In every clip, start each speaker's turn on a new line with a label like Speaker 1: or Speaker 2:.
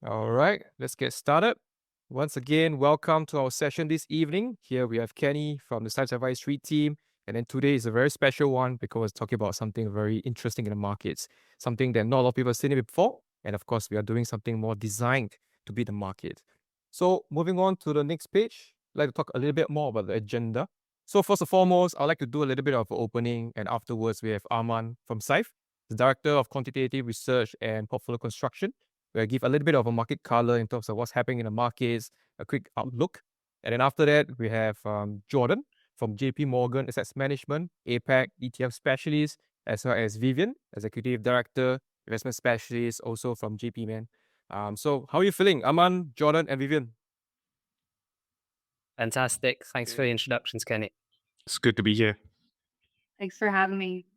Speaker 1: All right, let's get started. Once again, welcome to our session this evening. Here we have Kenny from the Syfe and J.P team. And then today is a very special one because we're talking about something very interesting in the markets, something that not a lot of people have seen it before. And of course, we are doing something more designed to beat the market. So moving on to the next page, I'd like to talk a little bit more about the agenda. So first and foremost, I'd like to do a little bit of opening, and afterwards we have Arman from Syfe, the Director of Quantitative Research and Portfolio Construction. We'll give a little bit of a market color in terms of what's happening in the markets, a quick outlook. And then after that, we have Jordan from JP Morgan Asset Management, APAC ETF Specialist, as well as Vivian, Executive Director, Investment Specialist, also from JP, man. So how are you feeling, Aman, Jordan, and Vivian?
Speaker 2: Fantastic. Thanks for the introductions, Kenny.
Speaker 3: It's good to be here.
Speaker 4: Thanks for having me.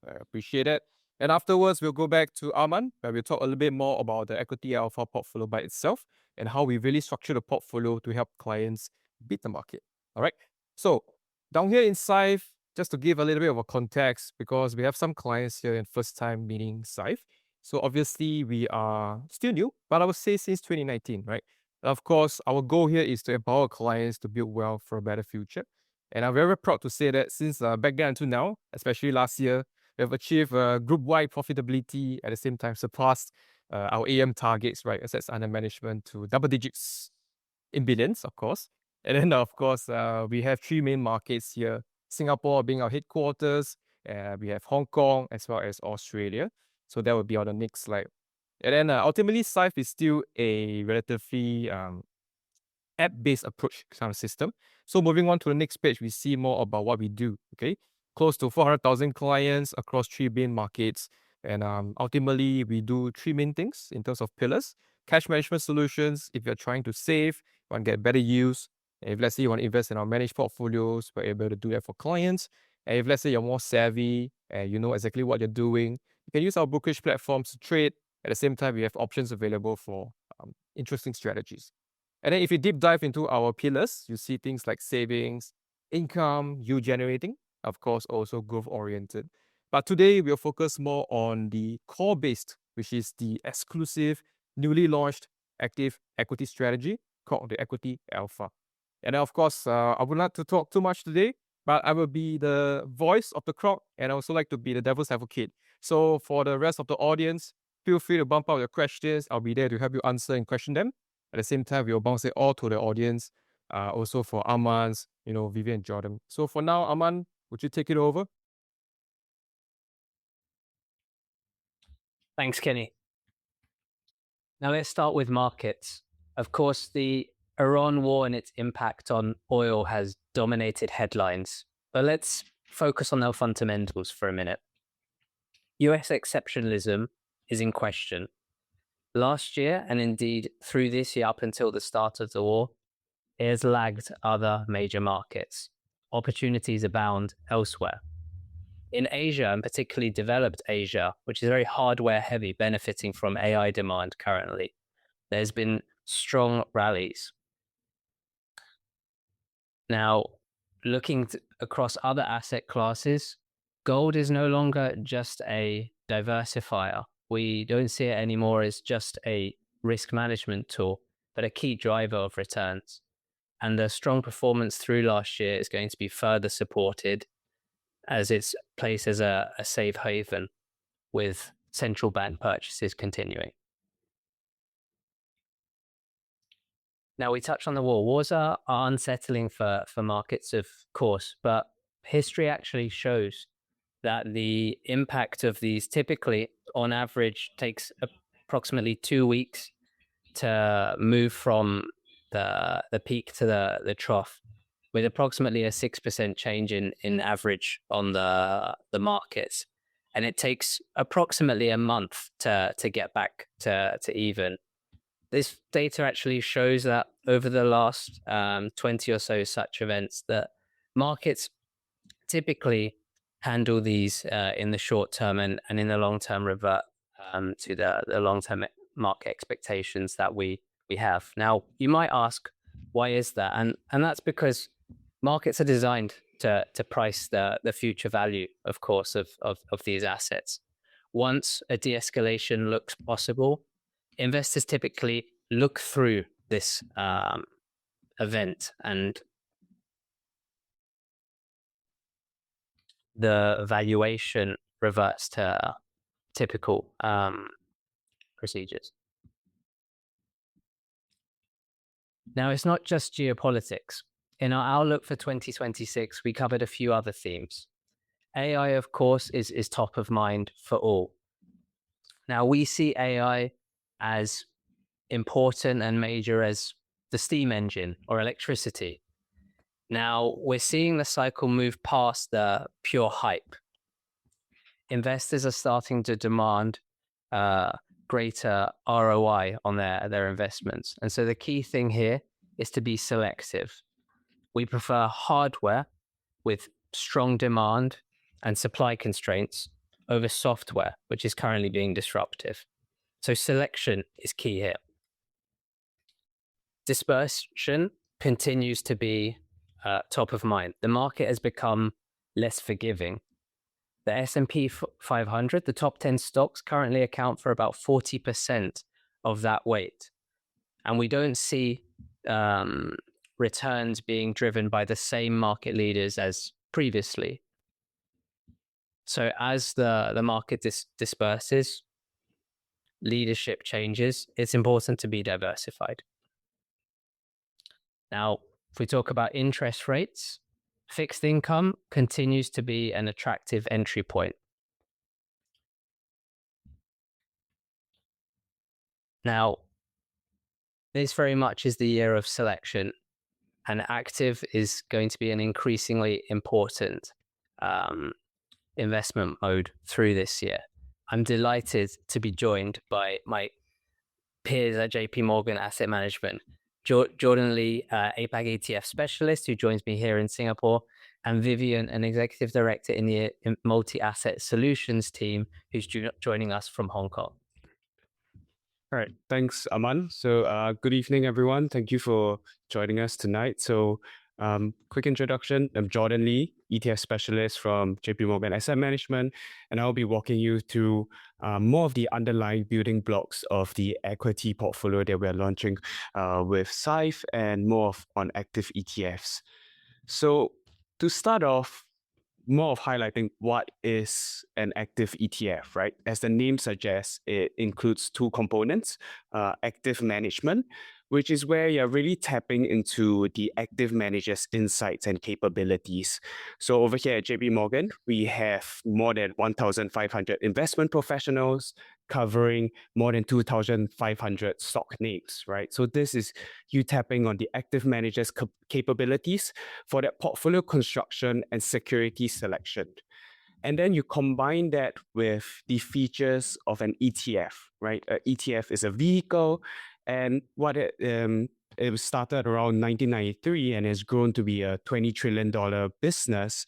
Speaker 1: I appreciate it. And afterwards, we'll go back to Arman, where we'll talk a little bit more about the equity alpha portfolio by itself and how we really structure the portfolio to help clients beat the market. All right. So down here in Syfe, just to give a little bit of a context, because we have some clients here in first time meeting Syfe. So obviously we are still new, but I would say since 2019, right? Of course, our goal here is to empower clients to build wealth for a better future. And I'm very proud to say that since back then until now, especially last year, we have achieved group-wide profitability, at the same time surpassed our AM targets, right? Assets under management to double digits in billions, of course. And then, of course, we have three main markets here, Singapore being our headquarters. We have Hong Kong as well as Australia. So that will be on the next slide. And then ultimately, Syfe is still a relatively app-based approach kind of system. So moving on to the next page, we see more about what we do. Okay, close to 400,000 clients across three main markets, and ultimately we do three main things in terms of pillars: cash management solutions. If you're trying to save, you want to get better use. And if let's say you want to invest in our managed portfolios, we're able to do that for clients. And if let's say you're more savvy and you know exactly what you're doing, you can use our brokerage platforms to trade. At the same time, we have options available for interesting strategies. And then if you deep dive into our pillars, you see things like savings, income, yield generating, of course, also growth oriented. But today we'll focus more on the core based, which is the exclusive, newly launched active equity strategy called the Equity Alpha. And then, of course, I would not to talk too much today, but I will be the voice of the crowd and I also like to be the devil's advocate. So for the rest of the audience, feel free to bump out your questions. I'll be there to help you answer and question them. At the same time, we'll bounce it all to the audience, also for Aman's, Vivian and Jordan. So for now, Aman, would you take it over?
Speaker 2: Thanks, Kenny. Now let's start with markets. Of course, the Iran war and its impact on oil has dominated headlines, but let's focus on the fundamentals for a minute. US exceptionalism is in question. Last year, and indeed through this year up until the start of the war, it has lagged other major markets. Opportunities abound elsewhere. In Asia, and particularly developed Asia, which is very hardware heavy, benefiting from AI demand currently, there's been strong rallies. Now, looking across other asset classes, gold is no longer just a diversifier. We don't see it anymore as just a risk management tool, but a key driver of returns. And the strong performance through last year is going to be further supported as its place as a safe haven with central bank purchases continuing. Now, we touched on the war. Wars are unsettling for markets, of course, but history actually shows that the impact of these typically, on average, takes approximately 2 weeks to move from the peak to the trough, with approximately a 6% change in average on the markets. And it takes approximately a month to get back to even. This data actually shows that over the last 20 or so such events, that markets typically handle these in the short term and in the long term revert to the long term market expectations that we have. Now, you might ask, why is that? And that's because markets are designed to price the future value, of course, of these assets. Once a de-escalation looks possible, investors typically look through this event and the valuation reverts to typical procedures. Now, it's not just geopolitics. In our outlook for 2026, we covered a few other themes. AI, of course, is top of mind for all. Now, we see AI as important and major as the steam engine or electricity. Now, we're seeing the cycle move past the pure hype. Investors are starting to demand greater ROI on their investments. And so the key thing here is to be selective. We prefer hardware with strong demand and supply constraints over software, which is currently being disruptive. So selection is key here. Dispersion continues to be top of mind. The market has become less forgiving. The S&P 500, the top 10 stocks currently account for about 40% of that weight. And we don't see returns being driven by the same market leaders as previously. So as the market disperses, leadership changes, it's important to be diversified. Now, if we talk about interest rates, fixed income continues to be an attractive entry point. Now, this very much is the year of selection, and active is going to be an increasingly important investment mode through this year. I'm delighted to be joined by my peers at J.P. Morgan Asset Management, Jordan Lee, APAC ETF specialist, who joins me here in Singapore, and Vivian, an executive director in the multi-asset solutions team, who's joining us from Hong Kong.
Speaker 3: All right, thanks, Aman. So good evening, everyone. Thank you for joining us tonight. So quick introduction, I'm Jordan Lee, ETF specialist from JP Morgan Asset Management, and I'll be walking you through more of the underlying building blocks of the equity portfolio that we're launching with Syfe and more on active ETFs. So to start off, more of highlighting what is an active ETF, right? As the name suggests, it includes two components, active management, which is where you're really tapping into the active manager's insights and capabilities. So over here at JP Morgan, we have more than 1,500 investment professionals covering more than 2,500 stock names, right? So this is you tapping on the active manager's capabilities for that portfolio construction and security selection. And then you combine that with the features of an ETF, right? An ETF is a vehicle, and what it started around 1993 and has grown to be a $20 trillion business,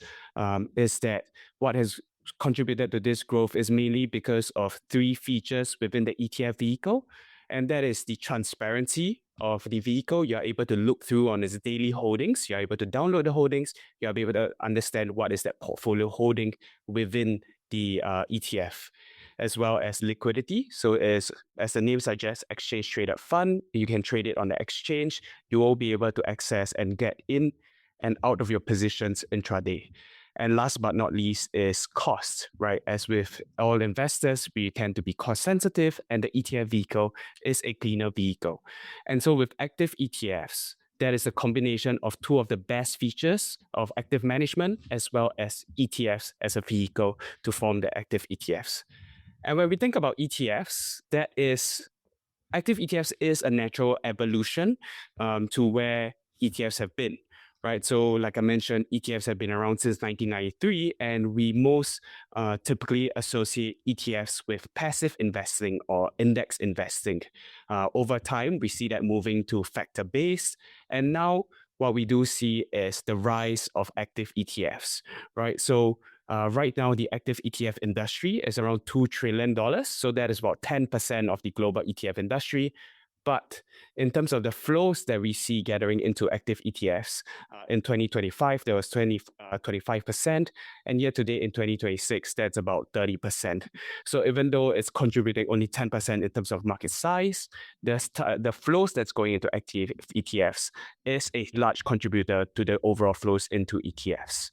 Speaker 3: is that what has contributed to this growth is mainly because of three features within the ETF vehicle. And that is the transparency of the vehicle. You're able to look through on its daily holdings. You're able to download the holdings. You're able to understand what is that portfolio holding within the ETF, as well as liquidity. So as the name suggests, exchange traded fund, you can trade it on the exchange. You will be able to access and get in and out of your positions intraday. And last but not least is cost, right? As with all investors, we tend to be cost sensitive, and the ETF vehicle is a cleaner vehicle. And so with active ETFs, that is a combination of two of the best features of active management as well as ETFs as a vehicle to form the active ETFs. And when we think about ETFs, active ETFs is a natural evolution to where ETFs have been. Right, so like I mentioned, ETFs have been around since 1993, and we most typically associate ETFs with passive investing or index investing. Over time, we see that moving to factor-based, and now what we do see is the rise of active ETFs, right? So right now, the active ETF industry is around $2 trillion, so that is about 10% of the global ETF industry. But in terms of the flows that we see gathering into active ETFs, in 2025, there was 25%, and year to date in 2026, that's about 30%. So even though it's contributing only 10% in terms of market size, the flows that's going into active ETFs is a large contributor to the overall flows into ETFs.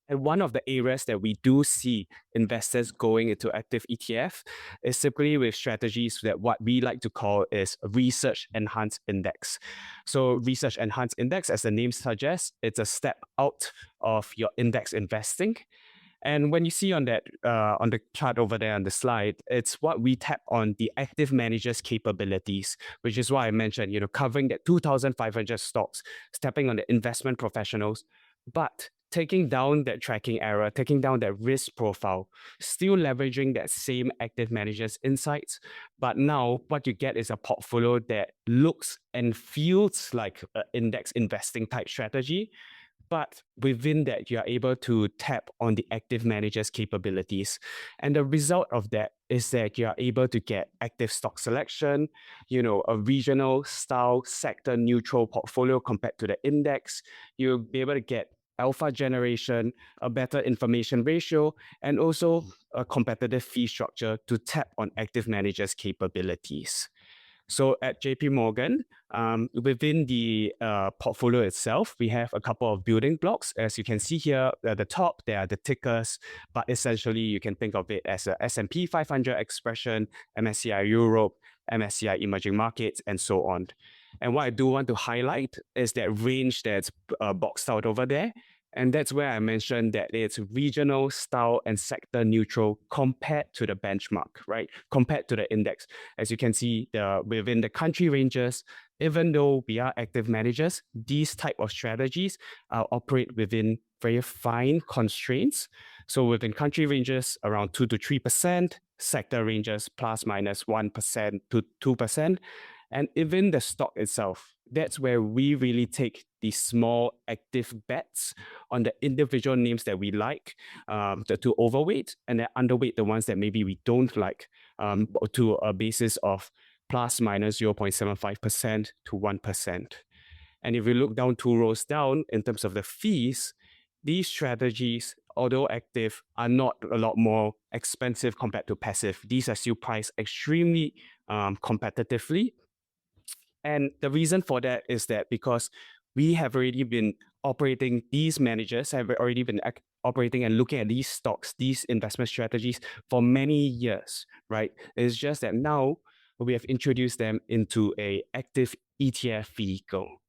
Speaker 3: And one of the areas that we do see investors going into active ETF is simply with strategies that what we like to call is research enhanced index. So research enhanced index, as the name suggests, it's a step out of your index investing. And when you see on that on the chart over there on the slide, it's what we tap on the active manager's capabilities, which is why I mentioned, covering that 2,500 stocks, stepping on the investment professionals, but taking down that tracking error, taking down that risk profile, still leveraging that same active manager's insights. But now what you get is a portfolio that looks and feels like an index investing type strategy. But within that, you are able to tap on the active manager's capabilities. And the result of that is that you are able to get active stock selection, a regional style sector neutral portfolio compared to the index. You'll be able to get alpha generation, a better information ratio, and also a competitive fee structure to tap on active managers' capabilities. So at JP Morgan, within the portfolio itself, we have a couple of building blocks. As you can see here at the top, there are the tickers, but essentially you can think of it as a S&P 500 expression, MSCI Europe, MSCI Emerging Markets, and so on. And what I do want to highlight is that range that's boxed out over there. And that's where I mentioned that it's regional, style, and sector neutral compared to the benchmark, right? Compared to the index. As you can see, within the country ranges, even though we are active managers, these type of strategies operate within very fine constraints. So within country ranges, around 2 to 3%, sector ranges plus minus 1% to 2%. And even the stock itself, that's where we really take the small active bets on the individual names that we like to overweight, and then underweight the ones that maybe we don't like to a basis of plus minus 0.75% to 1%. And if you look down 2 rows down in terms of the fees, these strategies, although active, are not a lot more expensive compared to passive. These are still priced extremely competitively. And the reason for that is that because we have already been operating, these managers have already been operating and looking at these stocks, these investment strategies for many years, right? It's just that now we have introduced them into an active ETF vehicle.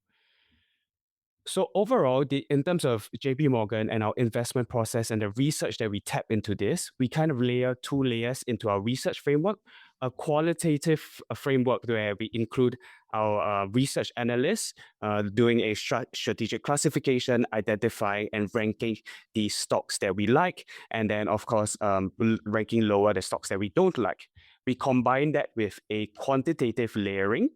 Speaker 3: So overall, in terms of JP Morgan and our investment process and the research that we tap into this, we kind of layer 2 layers into our research framework. A qualitative framework where we include our research analysts doing a strategic classification, identifying and ranking the stocks that we like, and then of course ranking lower the stocks that we don't like. We combine that with a quantitative layering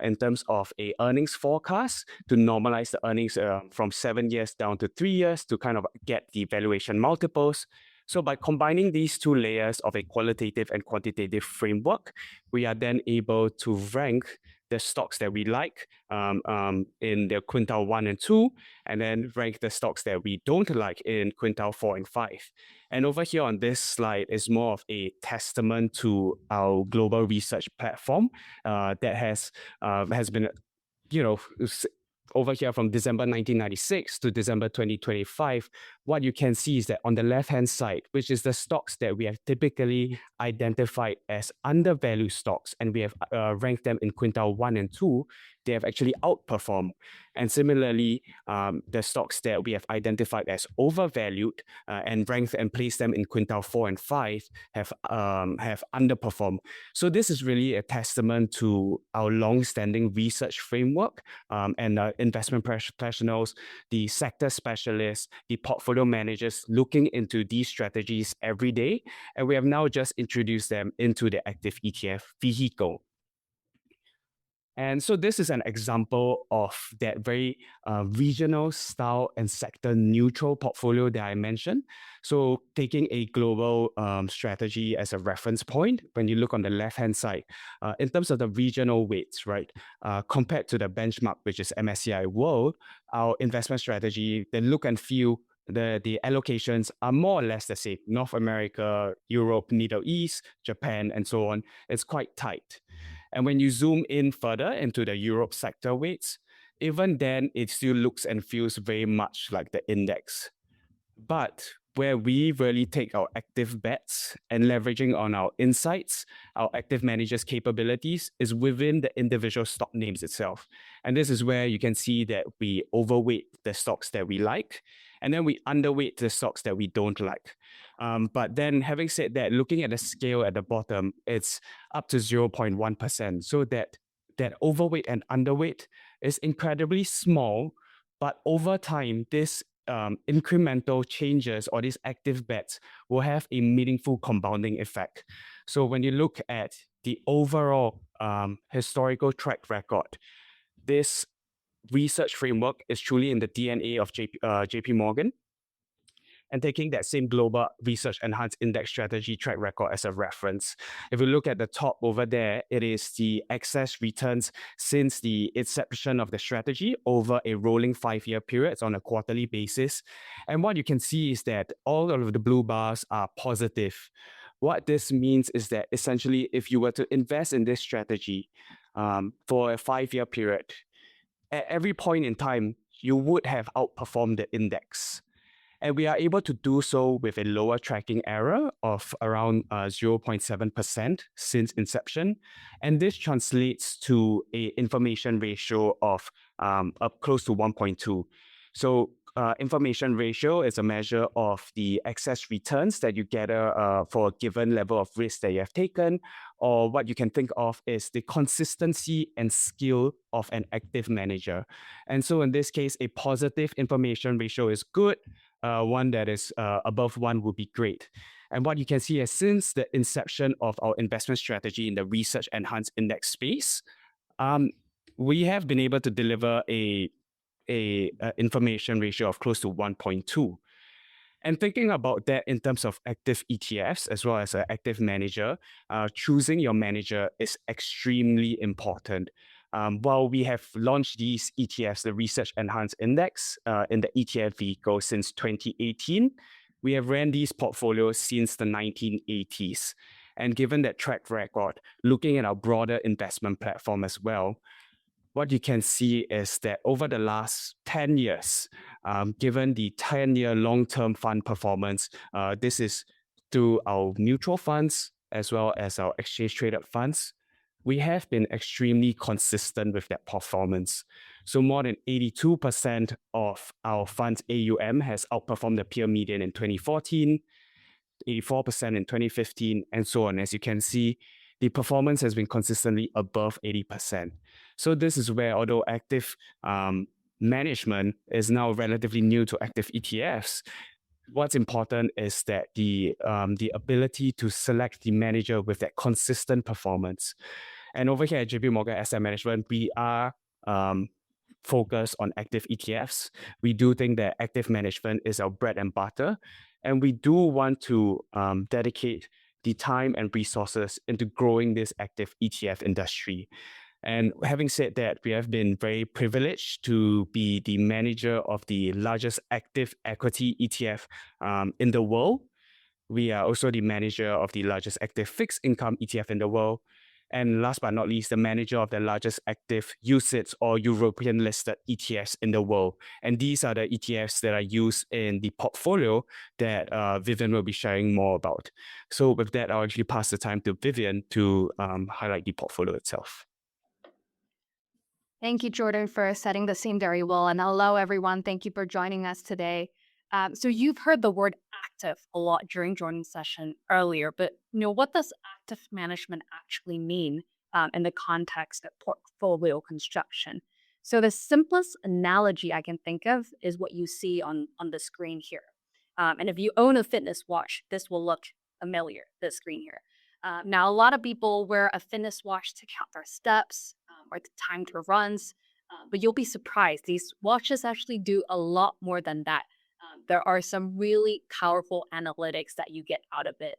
Speaker 3: in terms of a earnings forecast to normalize the earnings from 7 years down to 3 years to kind of get the valuation multiples. So by combining these 2 layers of a qualitative and quantitative framework, we are then able to rank the stocks that we like in the quintile 1 and 2, and then rank the stocks that we don't like in quintile 4 and 5. And over here on this slide is more of a testament to our global research platform that has been, over here from December 1996 to December 2025, what you can see is that on the left-hand side, which is the stocks that we have typically identified as undervalued stocks, and we have ranked them in quintile 1 and 2, they have actually outperformed. And similarly, the stocks that we have identified as overvalued and ranked and placed them in quintile 4 and 5 have underperformed. So this is really a testament to our long-standing research framework and investment professionals, the sector specialists, the portfolio managers looking into these strategies every day. And we have now just introduced them into the active ETF vehicle. And so this is an example of that very regional style and sector neutral portfolio that I mentioned. So taking a global strategy as a reference point, when you look on the left-hand side, in terms of the regional weights, right, compared to the benchmark, which is MSCI World, our investment strategy, the look and feel, the allocations are more or less the same. North America, Europe, Middle East, Japan, and so on. It's quite tight. And when you zoom in further into the Europe sector weights, even then, it still looks and feels very much like the index. But where we really take our active bets and leveraging on our insights, our active managers' capabilities is within the individual stock names itself. And this is where you can see that we overweight the stocks that we like, and then we underweight the stocks that we don't like. But then having said that, looking at the scale at the bottom, it's up to 0.1%. So that overweight and underweight is incredibly small, but over time, this incremental changes or these active bets will have a meaningful compounding effect. So when you look at the overall historical track record, this research framework is truly in the DNA of JP Morgan. And taking that same global research enhanced index strategy track record as a reference. If you look at the top over there, it is the excess returns since the inception of the strategy over a rolling 5-year period on a quarterly basis. And what you can see is that all of the blue bars are positive. What this means is that essentially, if you were to invest in this strategy for a 5-year period, at every point in time, you would have outperformed the index. And we are able to do so with a lower tracking error of around 0.7% since inception. And this translates to an information ratio of up close to 1.2. So information ratio is a measure of the excess returns that you gather for a given level of risk that you have taken, or what you can think of is the consistency and skill of an active manager. And so in this case, a positive information ratio is good. One that is above 1 would be great. And what you can see is since the inception of our investment strategy in the research enhanced index space, we have been able to deliver a information ratio of close to 1.2. And thinking about that in terms of active ETFs as well as an active manager, choosing your manager is extremely important. While we have launched these ETFs, the Research Enhanced Index, in the ETF vehicle since 2018, we have ran these portfolios since the 1980s. And given that track record, looking at our broader investment platform as well, what you can see is that over the last 10 years, given the 10-year long-term fund performance, this is through our mutual funds as well as our exchange-traded funds, we have been extremely consistent with that performance. So more than 82% of our funds AUM has outperformed the peer median in 2014, 84% in 2015, and so on. As you can see, the performance has been consistently above 80%. So this is where, although active management is now relatively new to active ETFs, what's important is that the ability to select the manager with that consistent performance. And over here at JP Morgan Asset Management, we are focused on active ETFs. We do think that active management is our bread and butter, and we do want to dedicate the time and resources into growing this active ETF industry. And having said that, we have been very privileged to be the manager of the largest active equity ETF in the world. We are also the manager of the largest active fixed income ETF in the world. And last but not least, the manager of the largest active UCITS or European listed ETFs in the world. And these are the ETFs that are used in the portfolio that Vivian will be sharing more about. So with that, I'll actually pass the time to Vivian to highlight the portfolio itself.
Speaker 4: Thank you, Jordan, for setting the scene very well. And hello, everyone. Thank you for joining us today. So you've heard the word active a lot during Jordan's session earlier, but what does active management actually mean in the context of portfolio construction? So the simplest analogy I can think of is what you see on the screen here. And if you own a fitness watch, this will look familiar, this screen here. Now, a lot of people wear a fitness watch to count their steps or the timed runs. But you'll be surprised. These watches actually do a lot more than that. There are some really powerful analytics that you get out of it.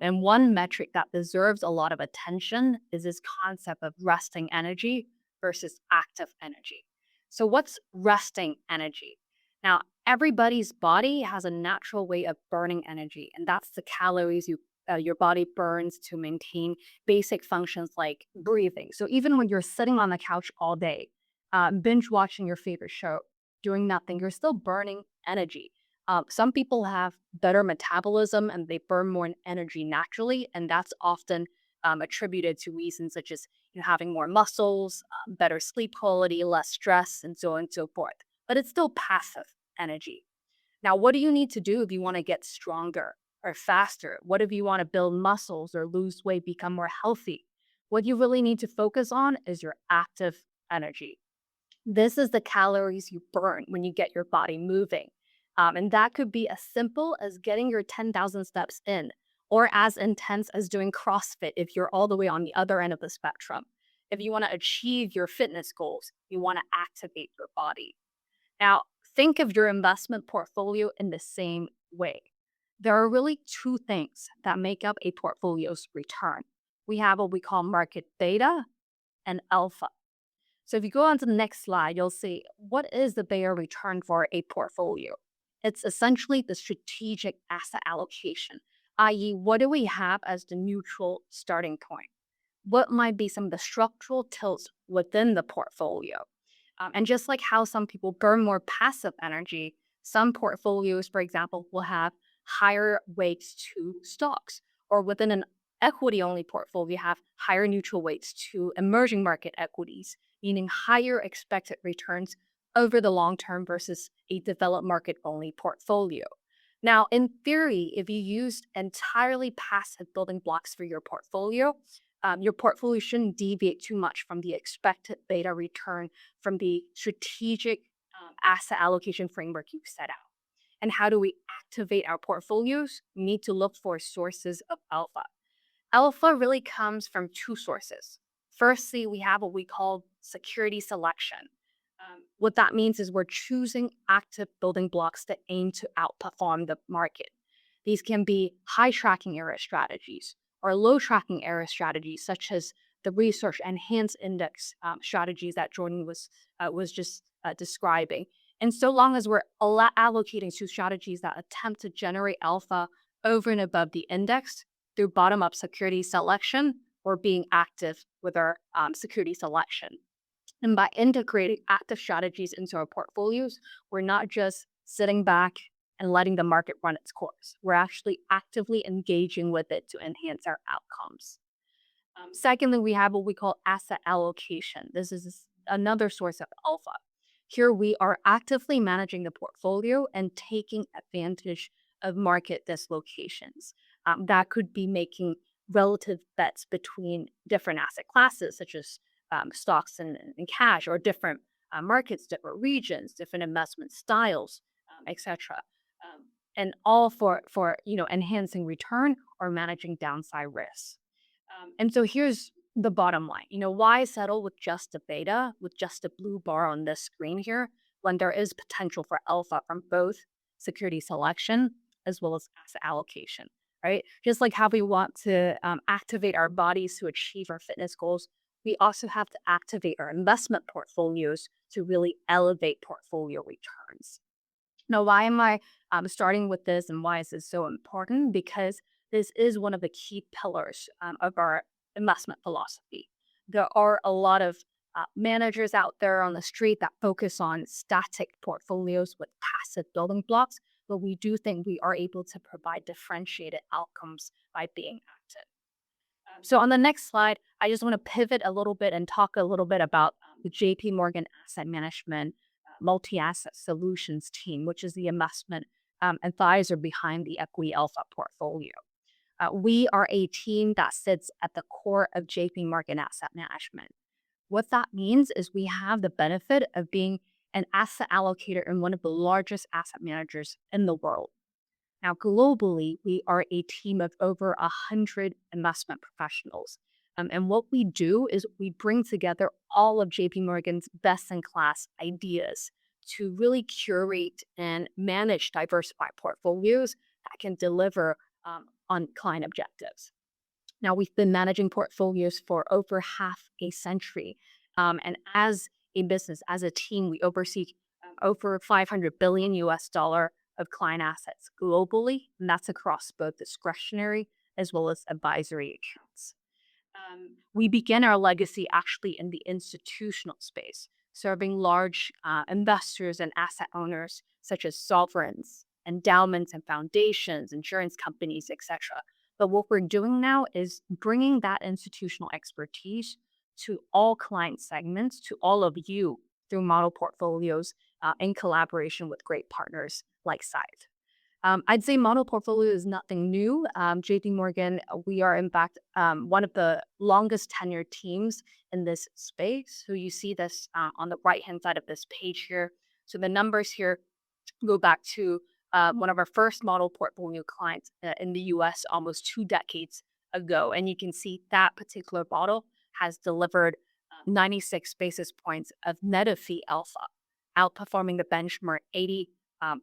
Speaker 4: And one metric that deserves a lot of attention is this concept of resting energy versus active energy. So, what's resting energy? Now, everybody's body has a natural way of burning energy, and that's the calories your body burns to maintain basic functions like breathing. So, even when you're sitting on the couch all day, binge watching your favorite show, doing nothing, you're still burning energy. Some people have better metabolism and they burn more energy naturally, and that's often attributed to reasons such as having more muscles, better sleep quality, less stress, and so on and so forth. But it's still passive energy. Now, what do you need to do if you want to get stronger or faster? What if you want to build muscles or lose weight, become more healthy? What you really need to focus on is your active energy. This is the calories you burn when you get your body moving. And that could be as simple as getting your 10,000 steps in, or as intense as doing CrossFit if you're all the way on the other end of the spectrum. If you want to achieve your fitness goals, you want to activate your body. Now, think of your investment portfolio in the same way. There are really two things that make up a portfolio's return. We have what we call market beta and alpha. So if you go on to the next slide, you'll see what is the beta return for a portfolio. It's essentially the strategic asset allocation, i.e., what do we have as the neutral starting point? What might be some of the structural tilts within the portfolio? And just like how some people burn more passive energy, some portfolios, for example, will have higher weights to stocks, or within an equity only portfolio, have higher neutral weights to emerging market equities, meaning higher expected returns over the long term versus a developed market only portfolio. Now, in theory, if you used entirely passive building blocks for your portfolio shouldn't deviate too much from the expected beta return from the strategic asset allocation framework you set out. And how do we activate our portfolios? We need to look for sources of alpha. Alpha really comes from two sources. Firstly, we have what we call security selection. What that means is we're choosing active building blocks that aim to outperform the market. These can be high tracking error strategies or low tracking error strategies, such as the research enhanced index strategies that Jordan was just describing. And so long as we're allocating to strategies that attempt to generate alpha over and above the index through bottom-up security selection, or being active with our security selection. And by integrating active strategies into our portfolios, we're not just sitting back and letting the market run its course. We're actually actively engaging with it to enhance our outcomes. Secondly, we have what we call asset allocation. This is another source of alpha. Here we are actively managing the portfolio and taking advantage of market dislocations. That could be making relative bets between different asset classes, such as stocks and cash, or different markets, different regions, different investment styles, etc. And all for enhancing return or managing downside risks. And so here's the bottom line. Why settle with just a beta, with just a blue bar on this screen here, when there is potential for alpha from both security selection as well as asset allocation, right? Just like how we want to activate our bodies to achieve our fitness goals, we also have to activate our investment portfolios to really elevate portfolio returns. Now, why am I starting with this, and why is this so important? Because this is one of the key pillars of our investment philosophy. There are a lot of managers out there on the street that focus on static portfolios with passive building blocks, but we do think we are able to provide differentiated outcomes by being active. So on the next slide, I just want to pivot a little bit and talk a little bit about the JP Morgan Asset Management Multi-Asset Solutions team, which is the investment advisor behind the Equity Alpha portfolio. We are a team that sits at the core of JP Morgan Asset Management. What that means is we have the benefit of being an asset allocator in one of the largest asset managers in the world. Now, globally, we are a team of over 100 investment professionals. And what we do is we bring together all of JP Morgan's best-in-class ideas to really curate and manage diversified portfolios that can deliver on client objectives. Now, we've been managing portfolios for over half a century. And as a business, as a team, we oversee over 500 billion US dollar of client assets globally, and that's across both discretionary as well as advisory accounts. We began our legacy actually in the institutional space, serving large investors and asset owners such as sovereigns, endowments and foundations, insurance companies, etc. But what we're doing now is bringing that institutional expertise to all client segments, to all of you through model portfolios in collaboration with great partners like Syfe. I'd say model portfolio is nothing new. JP Morgan, we are in fact one of the longest tenured teams in this space. So you see this on the right hand side of this page here. So the numbers here go back to one of our first model portfolio clients in the US almost 2 decades ago. And you can see that particular model has delivered 96 basis points of net of fee alpha, outperforming the benchmark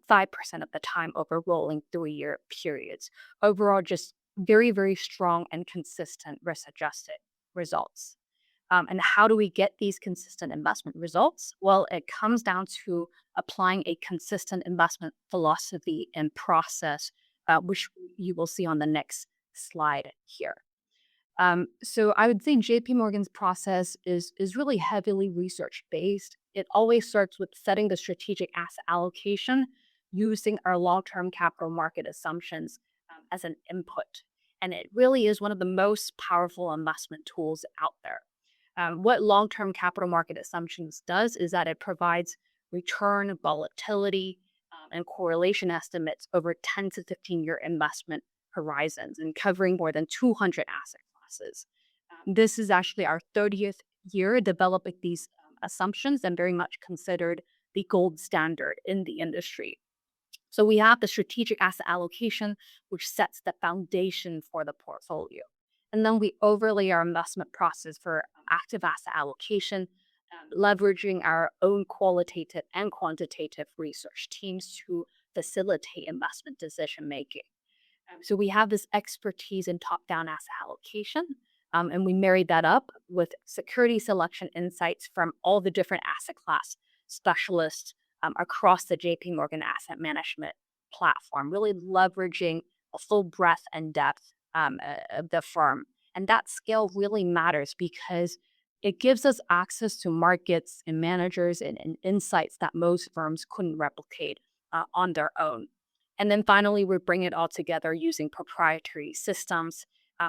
Speaker 4: 5% of the time over rolling 3-year periods. Overall, just very, very strong and consistent risk adjusted results. And how do we get these consistent investment results? Well, it comes down to applying a consistent investment philosophy and process, which you will see on the next slide here. So I would say JP Morgan's process is really heavily research based. It always starts with setting the strategic asset allocation using our long-term capital market assumptions as an input. And it really is one of the most powerful investment tools out there. What long-term capital market assumptions does is that it provides return, volatility, and correlation estimates over 10 to 15-year investment horizons and covering more than 200 asset classes. This is actually our 30th year developing these assumptions and very much considered the gold standard in the industry. So we have the strategic asset allocation, which sets the foundation for the portfolio. And then we overlay our investment process for active asset allocation, leveraging our own qualitative and quantitative research teams to facilitate investment decision making. So we have this expertise in top-down asset allocation, and we married that up with security selection insights from all the different asset class specialists across the JP Morgan Asset Management platform, really leveraging a full breadth and depth of the firm. And that scale really matters because it gives us access to markets and managers and insights that most firms couldn't replicate on their own. And then finally, we bring it all together using proprietary systems,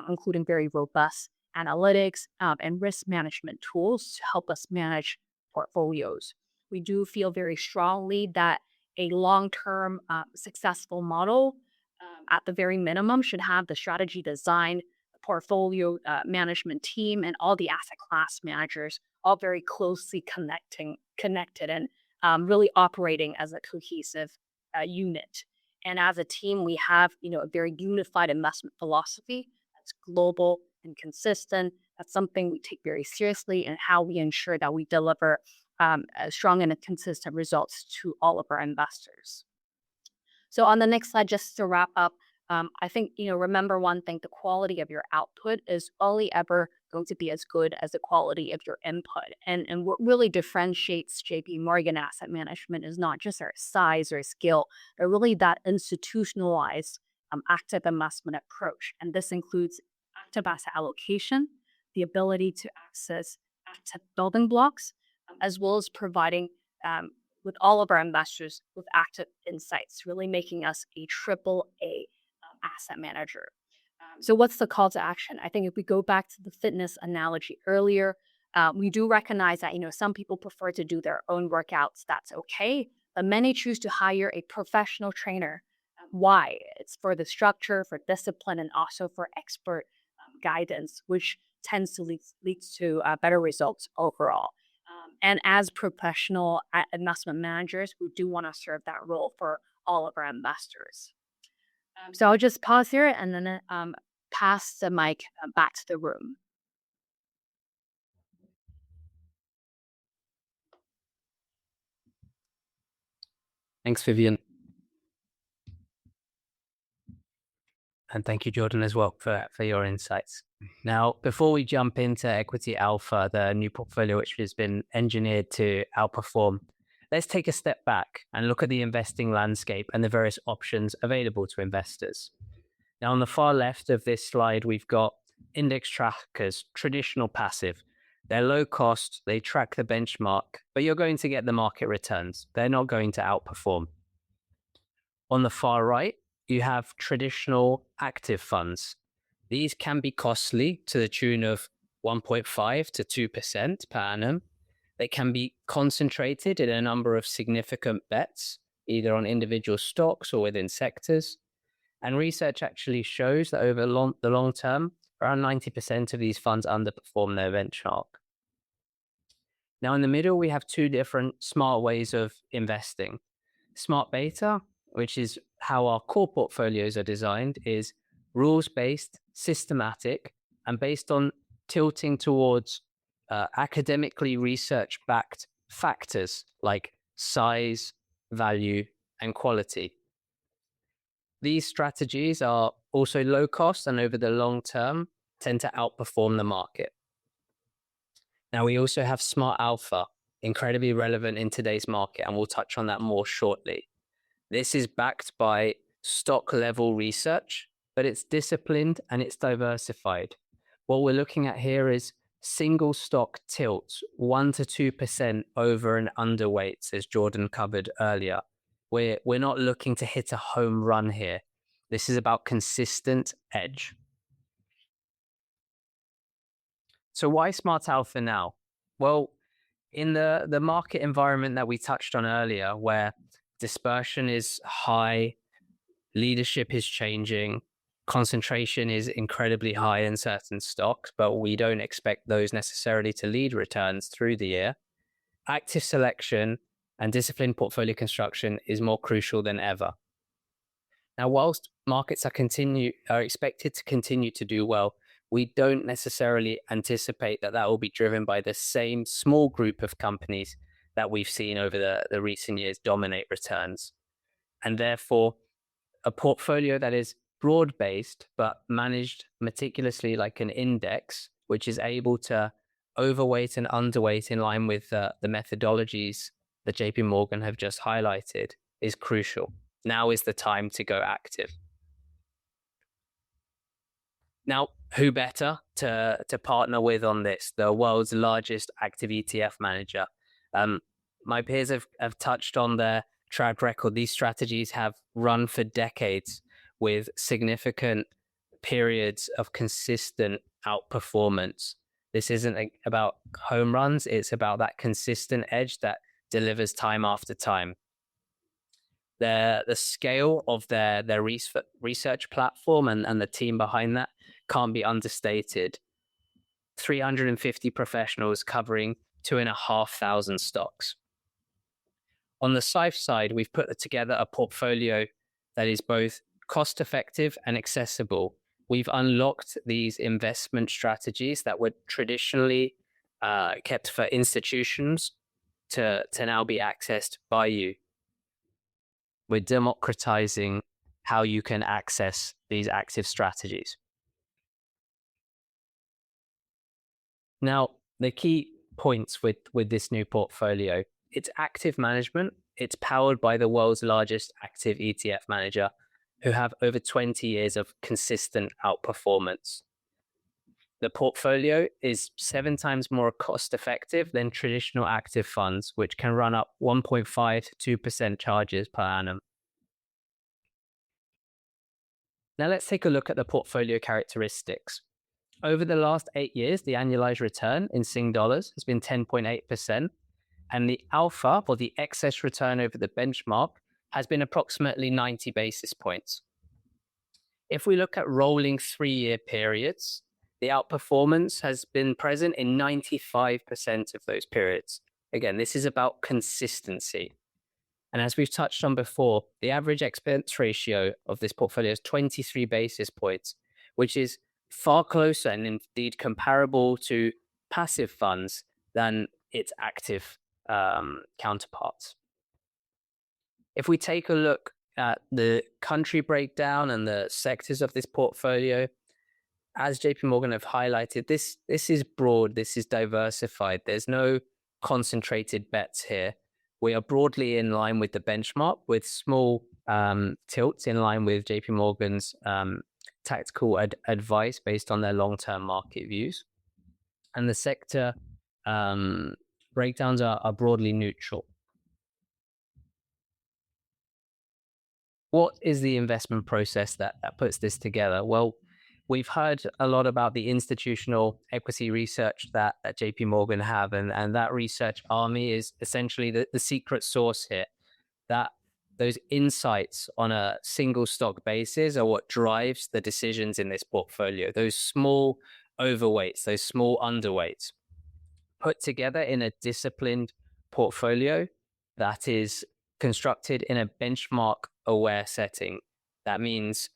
Speaker 4: including very robust analytics and risk management tools to help us manage portfolios. We do feel very strongly that a long-term successful model, at the very minimum, should have the strategy design, the portfolio management team, and all the asset class managers all very closely connected and really operating as a cohesive unit. And as a team, we have a very unified investment philosophy that's global and consistent. That's something we take very seriously and how we ensure that we deliver strong and consistent results to all of our investors. So on the next slide, just to wrap up, I think, remember one thing, the quality of your output is only ever going to be as good as the quality of your input. And what really differentiates JP Morgan Asset Management is not just our size or skill, but really that institutionalized active investment approach. And this includes active asset allocation, the ability to access active building blocks, as well as providing with all of our investors with active insights, really making us a AAA asset manager. So what's the call to action? I think if we go back to the fitness analogy earlier, we do recognize that some people prefer to do their own workouts. That's okay, but many choose to hire a professional trainer. Why? It's for the structure, for discipline, and also for expert guidance, which tends to lead to better results overall. And as professional investment managers, we do want to serve that role for all of our investors. So I'll just pause here and then pass the mic back to the room.
Speaker 2: Thanks, Vivian. And thank you, Jordan, as well for your insights. Now, before we jump into Equity Alpha, the new portfolio which has been engineered to outperform, let's take a step back and look at the investing landscape and the various options available to investors. Now, on the far left of this slide, we've got index trackers, traditional passive. They're low cost, they track the benchmark, but you're going to get the market returns. They're not going to outperform. On the far right, you have traditional active funds. These can be costly to the tune of 1.5 to 2% per annum. They can be concentrated in a number of significant bets, either on individual stocks or within sectors. And research actually shows that over the long term, around 90% of these funds underperform their benchmark. Now, in the middle, we have two different smart ways of investing. Smart beta, which is how our core portfolios are designed, is rules-based, systematic, and based on tilting towards academically research-backed factors like size, value, and quality. These strategies are also low cost and over the long term tend to outperform the market. Now, we also have Smart Alpha, incredibly relevant in today's market, and we'll touch on that more shortly. This is backed by stock level research, but it's disciplined and it's diversified. What we're looking at here is single stock tilts 1 to 2% over and underweights, as Jordan covered earlier. We're not looking to hit a home run here. This is about consistent edge. So why Smart Alpha now? Well, in the market environment that we touched on earlier, where dispersion is high, leadership is changing, concentration is incredibly high in certain stocks, but we don't expect those necessarily to lead returns through the year. Active selection and disciplined portfolio construction is more crucial than ever. Now, whilst markets are expected to continue to do well, we don't necessarily anticipate that will be driven by the same small group of companies that we've seen over the recent years dominate returns. And therefore, a portfolio that is broad-based but managed meticulously like an index, which is able to overweight and underweight in line with the methodologies that JP Morgan have just highlighted, is crucial. Now is the time to go active. Now, who better to partner with on this? The world's largest active ETF manager. My peers have touched on their track record. These strategies have run for decades with significant periods of consistent outperformance. This isn't about home runs. It's about that consistent edge that delivers time after time. The scale of their research platform and the team behind that can't be understated. 350 professionals covering 2,500 stocks. On the Syfe side, we've put together a portfolio that is both cost effective and accessible. We've unlocked these investment strategies that were traditionally kept for institutions to now be accessed by you. We're democratizing how you can access these active strategies. Now, the key points with this new portfolio, it's active management. It's powered by the world's largest active ETF manager who have over 20 years of consistent outperformance. The portfolio is 7 times more cost effective than traditional active funds, which can run up 1.5 to 2% charges per annum. Now let's take a look at the portfolio characteristics. Over the last 8 years, the annualized return in Sing dollars has been 10.8%, and the alpha, or the excess return over the benchmark, has been approximately 90 basis points. If we look at rolling 3-year periods, the outperformance has been present in 95% of those periods. Again, this is about consistency. And as we've touched on before, the average expense ratio of this portfolio is 23 basis points, which is far closer and indeed comparable to passive funds than its active counterparts. If we take a look at the country breakdown and the sectors of this portfolio, as JP Morgan have highlighted, this is broad, this is diversified. There's no concentrated bets here. We are broadly in line with the benchmark, with small tilts in line with JP Morgan's tactical advice based on their long-term market views. And the sector breakdowns are broadly neutral. What is the investment process that puts this together? Well, we've heard a lot about the institutional equity research that JP Morgan have, and that research army is essentially the secret sauce here. That those insights on a single stock basis are what drives the decisions in this portfolio. Those small overweights, those small underweights, put together in a disciplined portfolio that is constructed in a benchmark aware setting. That means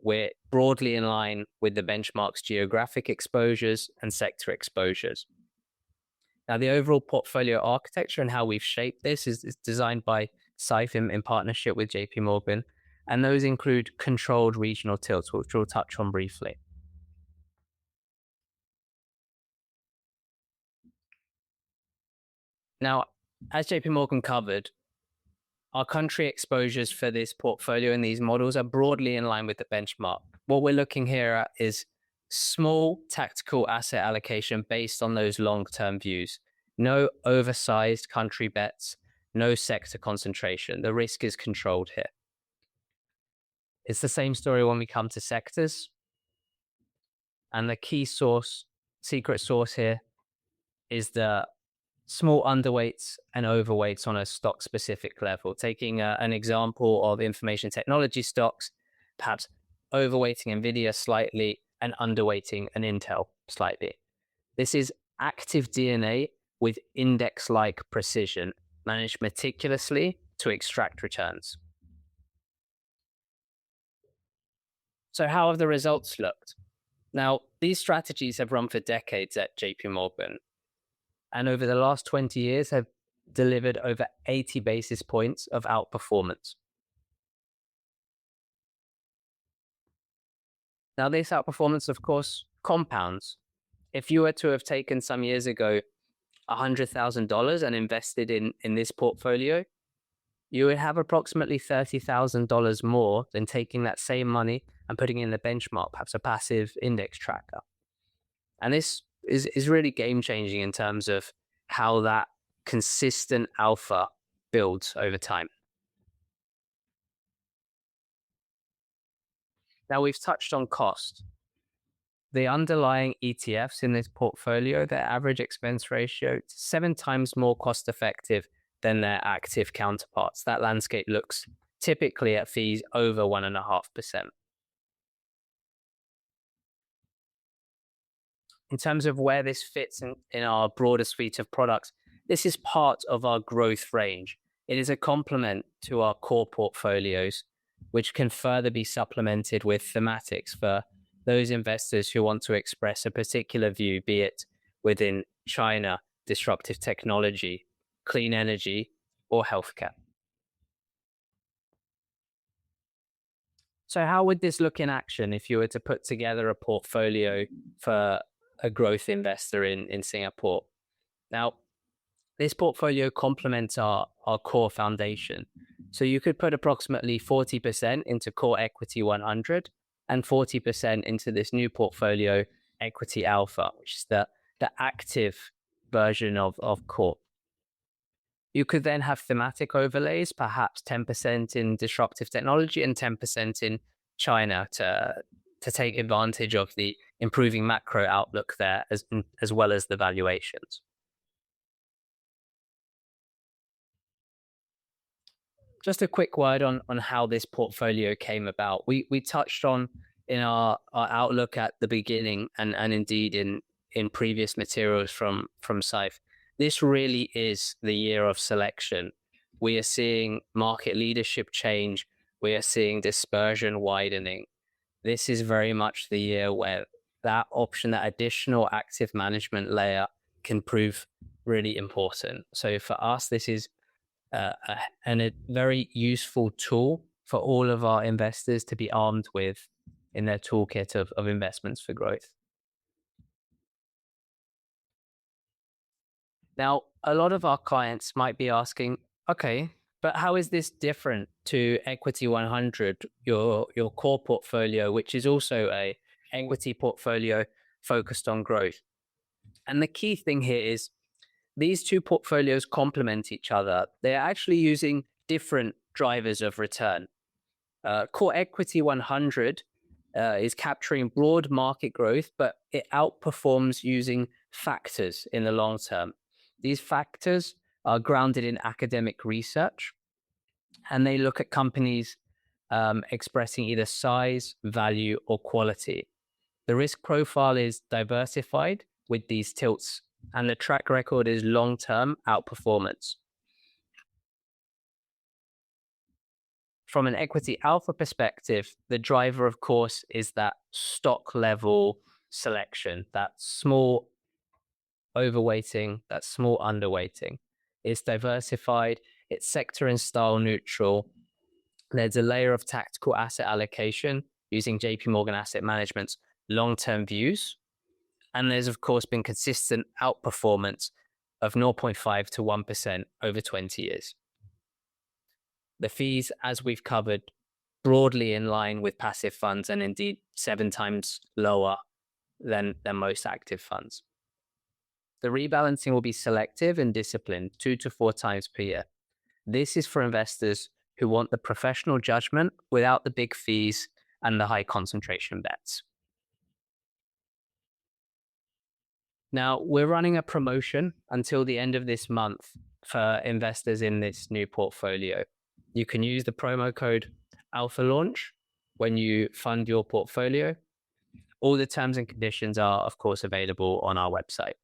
Speaker 2: we're broadly in line with the benchmark's geographic exposures and sector exposures. Now, the overall portfolio architecture and how we've shaped this is designed by Syfe in partnership with JP Morgan, and those include controlled regional tilts, which we'll touch on briefly. Now, as JP Morgan covered, our country exposures for this portfolio and these models are broadly in line with the benchmark. What we're looking here at is small tactical asset allocation based on those long-term views. No oversized country bets, no sector concentration. The risk is controlled here. It's the same story when we come to sectors. And the key source, secret sauce here, is the small underweights and overweights on a stock specific level. Taking an example of information technology stocks, perhaps overweighting Nvidia slightly and underweighting an Intel slightly. This is active DNA with index-like precision, managed meticulously to extract returns. So how have the results looked? Now, these strategies have run for decades at JP Morgan, and over the last 20 years have delivered over 80 basis points of outperformance. Now, this outperformance, of course, compounds. If you were to have taken some years ago $100,000 and invested in this portfolio, you would have approximately $30,000 more than taking that same money and putting in the benchmark, perhaps a passive index tracker. And this is really game-changing in terms of how that consistent alpha builds over time. Now, we've touched on cost. The underlying ETFs in this portfolio, their average expense ratio, 7 times more cost-effective than their active counterparts. That landscape looks typically at fees over 1.5%. In terms of where this fits in our broader suite of products, this is part of our growth range. It is a complement to our core portfolios, which can further be supplemented with thematics for those investors who want to express a particular view, be it within China, disruptive technology, clean energy, or healthcare. So how would this look in action if you were to put together a portfolio for a growth investor in Singapore? Now, this portfolio complements our core foundation. So you could put approximately 40% into core equity 100 and 40% into this new portfolio, equity alpha, which is the active version of core. You could then have thematic overlays, perhaps 10% in disruptive technology and 10% in China to take advantage of the improving macro outlook there, as well as the valuations. Just a quick word on how this portfolio came about. We touched on in our outlook at the beginning and indeed in previous materials from Syfe. This really is the year of selection. We are seeing market leadership change. We are seeing dispersion widening. This is very much the year where that option, that additional active management layer can prove really important. So for us, this is and a very useful tool for all of our investors to be armed with in their toolkit of investments for growth. Now, a lot of our clients might be asking, okay, but how is this different to Equity 100, your core portfolio, which is also a equity portfolio focused on growth? And the key thing here is these two portfolios complement each other. They're actually using different drivers of return. Core Equity 100 is capturing broad market growth, but it outperforms using factors in the long term. These factors are grounded in academic research, and they look at companies expressing either size, value, or quality. The risk profile is diversified with these tilts, and the track record is long-term outperformance. From an equity alpha perspective, the driver, of course, is that stock level selection, that small overweighting, that small underweighting. It's diversified, it's sector and style neutral. There's a layer of tactical asset allocation using JP Morgan Asset Management's long-term views. And there's, of course, been consistent outperformance of 0.5 to 1% over 20 years. The fees, as we've covered, broadly in line with passive funds and indeed 7 times lower than most active funds. The rebalancing will be selective and disciplined 2 to 4 times per year. This is for investors who want the professional judgment without the big fees and the high concentration bets. Now, we're running a promotion until the end of this month for investors in this new portfolio. You can use the promo code ALPHALAUNCH when you fund your portfolio. All the terms and conditions are, of course, available on our website.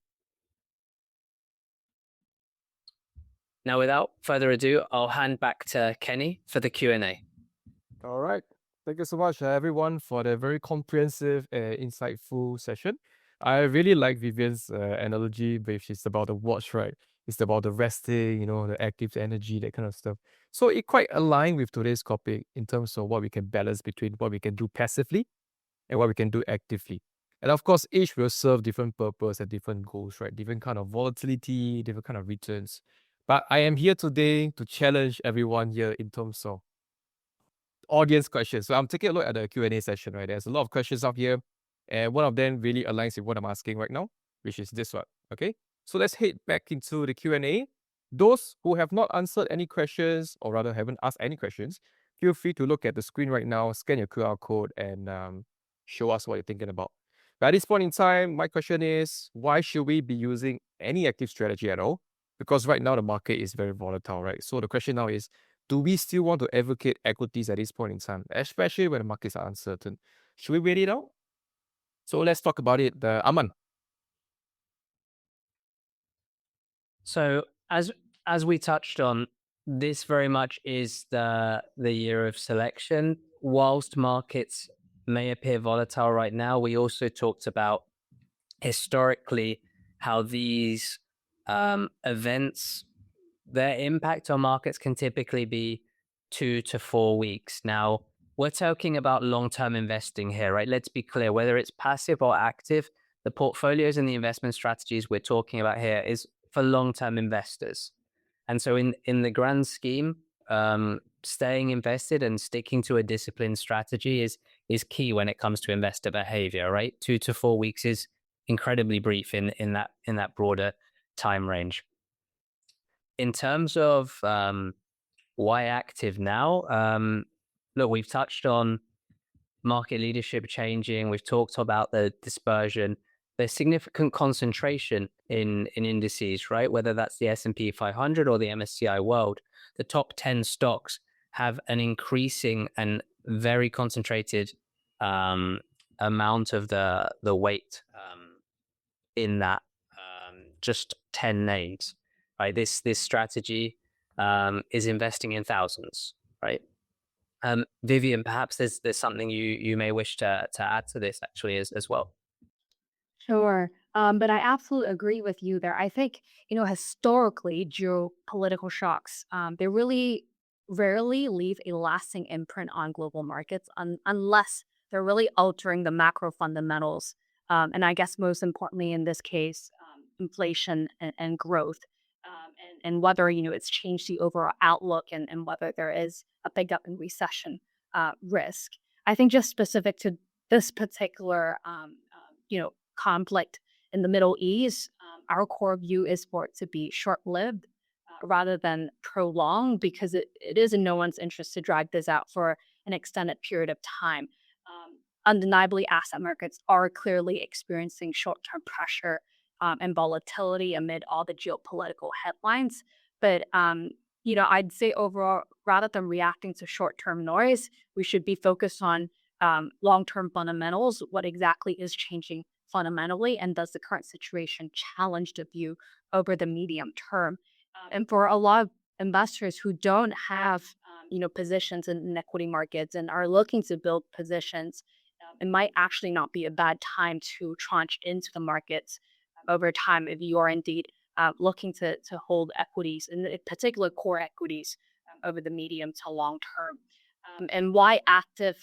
Speaker 2: Now, without further ado, I'll hand back to Kenny for the Q&A.
Speaker 1: All right. Thank you so much, everyone, for the very comprehensive, insightful session. I really like Vivian's analogy, which is about the watch, right? It's about the resting, the active energy, that kind of stuff. So it quite aligned with today's topic in terms of what we can balance between what we can do passively and what we can do actively. And of course, each will serve different purpose and different goals, right? Different kind of volatility, different kind of returns. But I am here today to challenge everyone here in terms of audience questions. So I'm taking a look at the Q&A session, right? There's a lot of questions up here, and one of them really aligns with what I'm asking right now, which is this one, okay? So let's head back into the Q&A. Those who have not answered any questions, or rather haven't asked any questions, feel free to look at the screen right now, scan your QR code, and show us what you're thinking about. But at this point in time, my question is, why should we be using any active strategy at all? Because right now the market is very volatile, right? So the question now is, do we still want to advocate equities at this point in time, especially when the markets are uncertain? Should we wait it out? So let's talk about it. Aman.
Speaker 2: So as we touched on, this very much is the year of selection. Whilst markets may appear volatile right now, we also talked about historically how these events, their impact on markets can typically be 2 to 4 weeks. Now, we're talking about long-term investing here, right? Let's be clear, whether it's passive or active, the portfolios and the investment strategies we're talking about here is for long-term investors. And so in the grand scheme, staying invested and sticking to a disciplined strategy is key when it comes to investor behavior, right? 2 to 4 weeks is incredibly brief in that broader time range. In terms of why active now, look, we've touched on market leadership changing. We've talked about the dispersion. There's significant concentration in indices, right? Whether that's the S&P 500 or the MSCI World, the top 10 stocks have an increasing and very concentrated amount of the weight in that just 10 names, right? This strategy is investing in thousands, right? Vivian, perhaps there's something you may wish to add to this actually as well.
Speaker 4: Sure. But I absolutely agree with you there. I think, historically, geopolitical shocks, they really rarely leave a lasting imprint on global markets unless they're really altering the macro fundamentals. And I guess most importantly in this case, inflation and growth. And whether, it's changed the overall outlook and whether there is a big up in recession risk. I think just specific to this particular, conflict in the Middle East, our core view is for it to be short lived rather than prolonged because it is in no one's interest to drag this out for an extended period of time. Undeniably, asset markets are clearly experiencing short term pressure and volatility amid all the geopolitical headlines. But, I'd say overall, rather than reacting to short term noise, we should be focused on long term fundamentals. What exactly is changing fundamentally, and does the current situation challenge the view over the medium term? And for a lot of investors who don't have, positions in equity markets and are looking to build positions, it might actually not be a bad time to tranche into the markets over time if you are indeed looking to hold equities, in particular core equities, over the medium to long term. And why active?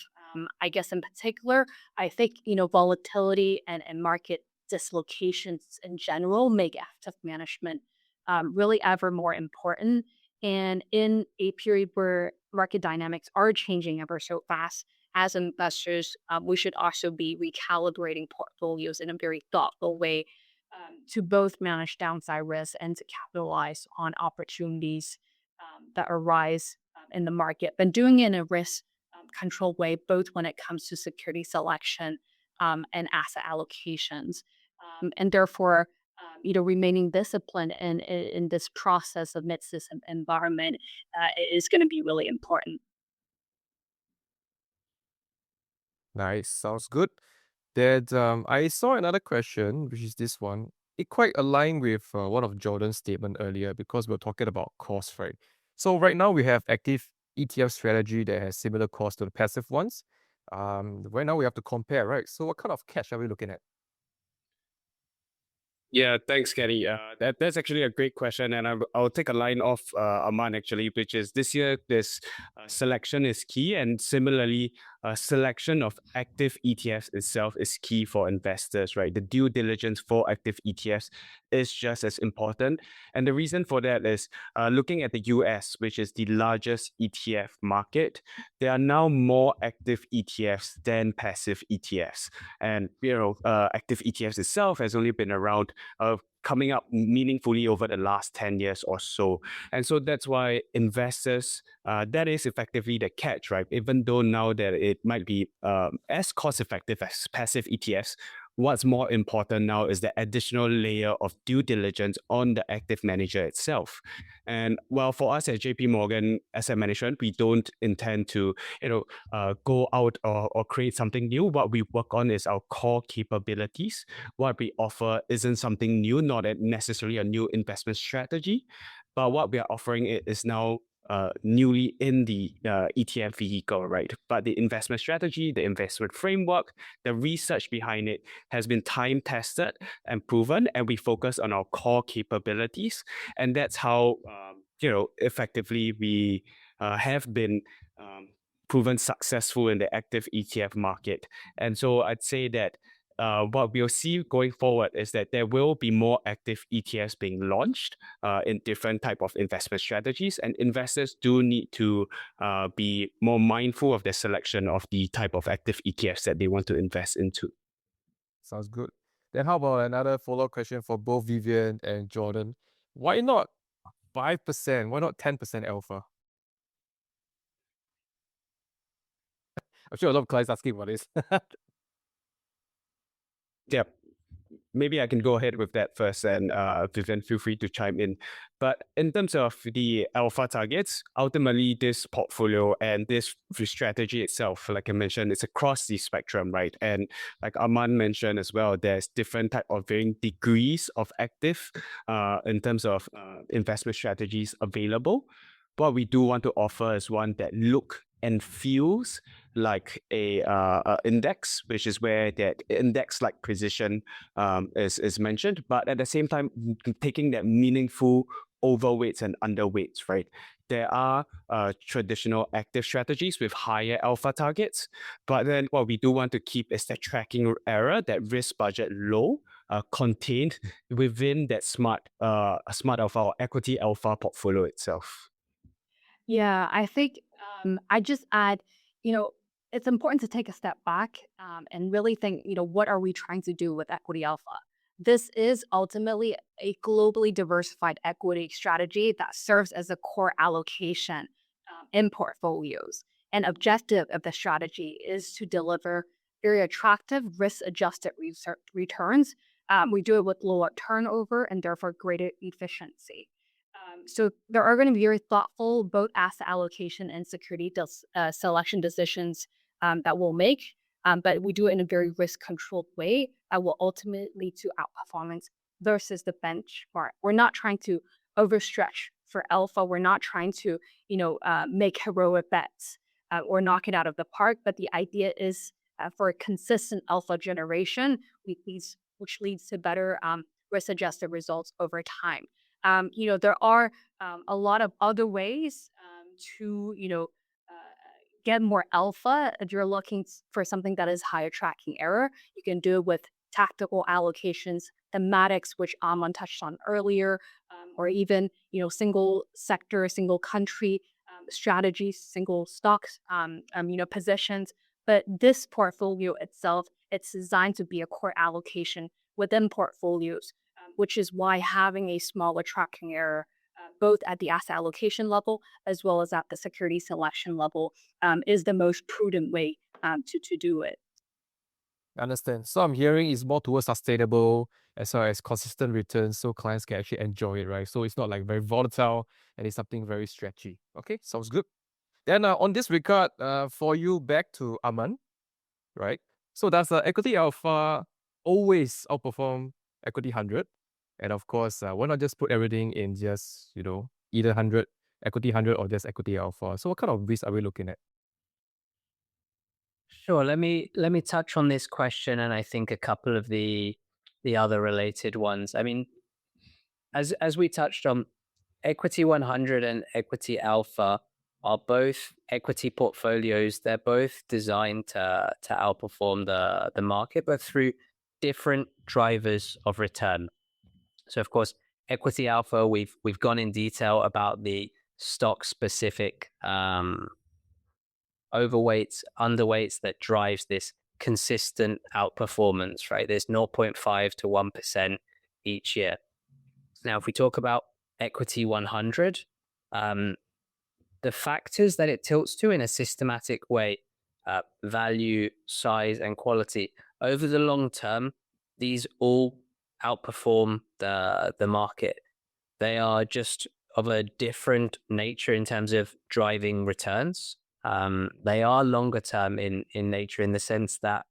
Speaker 4: I guess in particular, I think volatility and market dislocations in general make active management really ever more important. And in a period where market dynamics are changing ever so fast, as investors, we should also be recalibrating portfolios in a very thoughtful way to both manage downside risk and to capitalize on opportunities that arise in the market, but doing it in a risk controlled way, both when it comes to security selection and asset allocations. And therefore, remaining disciplined in this process amidst this environment is going to be really important.
Speaker 1: Nice, sounds good. That I saw another question, which is this one. It quite aligned with one of Jordan's statement earlier because we're talking about cost, right? So right now we have active ETF strategy that has similar cost to the passive ones. Right now we have to compare, right? So what kind of cash are we looking at?
Speaker 3: Yeah, thanks, Kenny. That's actually a great question, and I'll take a line off Aman actually, which is this year this selection is key, and similarly, selection of active ETFs itself is key for investors, right? The due diligence for active ETFs is just as important, and the reason for that is looking at the US, which is the largest ETF market, there are now more active ETFs than passive ETFs, and active ETFs itself has only been around coming up meaningfully over the last 10 years or so. And so that's why investors, that is effectively the catch, right? Even though now that it might be as cost effective as passive ETFs, what's more important now is the additional layer of due diligence on the active manager itself. And well, for us at JP Morgan Asset Management, we don't intend to, go out or create something new. What we work on is our core capabilities. What we offer isn't something new, not necessarily a new investment strategy, but what we are offering is now newly in the ETF vehicle, right? But the investment strategy, the investment framework, the research behind it has been time tested and proven, and we focus on our core capabilities, and that's how effectively we have been proven successful in the active ETF market. And so I'd say that what we'll see going forward is that there will be more active ETFs being launched in different type of investment strategies, and investors do need to be more mindful of their selection of the type of active ETFs that they want to invest into.
Speaker 1: Sounds good. Then how about another follow-up question for both Vivian and Jordan? Why not 5%? Why not 10% alpha? I'm sure a lot of clients asking about this.
Speaker 3: Yeah, maybe I can go ahead with that first, and Vivian, feel free to chime in. But in terms of the alpha targets, ultimately this portfolio and this strategy itself, like I mentioned, it's across the spectrum, right? And like Arman mentioned as well, there's different type of varying degrees of active in terms of investment strategies available. What we do want to offer is one that look and feels like a index, which is where that index-like precision is mentioned, but at the same time, taking that meaningful overweights and underweights, right? There are traditional active strategies with higher alpha targets, but then what we do want to keep is that tracking error, that risk budget low, contained within that smart of our equity alpha portfolio itself.
Speaker 4: Yeah, I think I just add, it's important to take a step back and really think, what are we trying to do with equity alpha? This is ultimately a globally diversified equity strategy that serves as a core allocation in portfolios. An objective of the strategy is to deliver very attractive risk-adjusted returns. We do it with lower turnover and therefore greater efficiency. So there are going to be very thoughtful both asset allocation and security selection decisions that we'll make, but we do it in a very risk controlled way that will ultimately lead to outperformance versus the benchmark. We're not trying to overstretch for alpha. We're not trying to make heroic bets or knock it out of the park. But the idea is for a consistent alpha generation, which leads to better risk adjusted results over time. There are a lot of other ways to, get more alpha. If you're looking for something that is higher tracking error, you can do it with tactical allocations, thematics, which Amon touched on earlier, or even, single sector, single country strategies, single stocks, positions. But this portfolio itself, it's designed to be a core allocation within portfolios, which is why having a smaller tracking error, both at the asset allocation level as well as at the security selection level, is the most prudent way to do it.
Speaker 1: I understand. So I'm hearing is more towards sustainable as well as consistent returns so clients can actually enjoy it, right? So it's not like very volatile and it's something very stretchy. Okay, sounds good. Then on this regard, for you back to Aman, right? So does equity alpha always outperform equity 100? And of course, why not just put everything in just, either 100, equity 100 or just equity alpha? So what kind of risk are we looking at?
Speaker 2: Sure. Let me touch on this question, and I think a couple of the other related ones. I mean, as we touched on, equity 100 and equity alpha are both equity portfolios. They're both designed to outperform the market, but through different drivers of return. So of course, equity alpha, we've gone in detail about the stock specific overweights, underweights that drives this consistent outperformance, right? There's 0.5 to 1% each year. Now, if we talk about equity 100, the factors that it tilts to in a systematic way, value, size, and quality, over the long term, these all outperform the market. They are just of a different nature in terms of driving returns. They are longer term in nature, in the sense that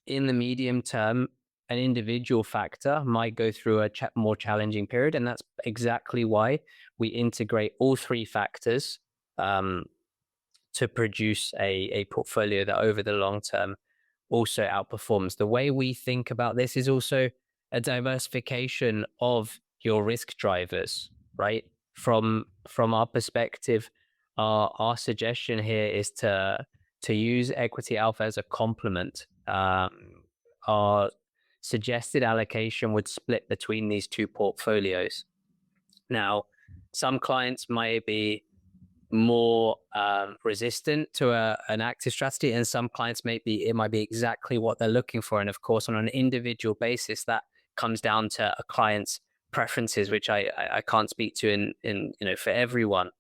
Speaker 2: in the medium term, an individual factor might go through a more challenging period. And that's exactly why we integrate all three factors to produce a portfolio that over the long term also outperforms. The way we think about this is also a diversification of your risk drivers, right? From our perspective, our suggestion here is to use equity alpha as a complement. Our suggested allocation would split between these two portfolios. Now, some clients might be more resistant to an active strategy, and some clients it might be exactly what they're looking for. And of course, on an individual basis, that comes down to a client's preferences, which I can't speak to in for everyone.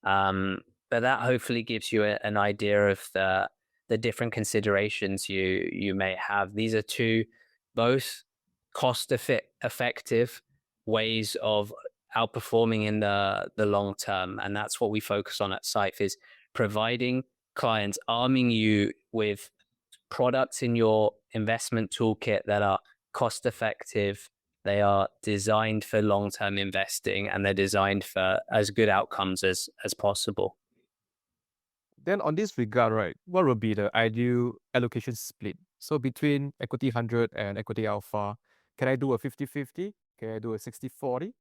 Speaker 2: But that hopefully gives you an idea of the different considerations you may have. These are two both cost effective ways of outperforming in the long term, and that's what we focus on at Syfe, is providing clients, arming you with products in your investment toolkit that are cost effective, they are designed for long-term investing, and they're designed for as good outcomes as possible.
Speaker 1: Then on this regard, right, what would be the ideal allocation split? So between equity 100 and equity alpha, can I do a 50-50? Can I do a 60-40?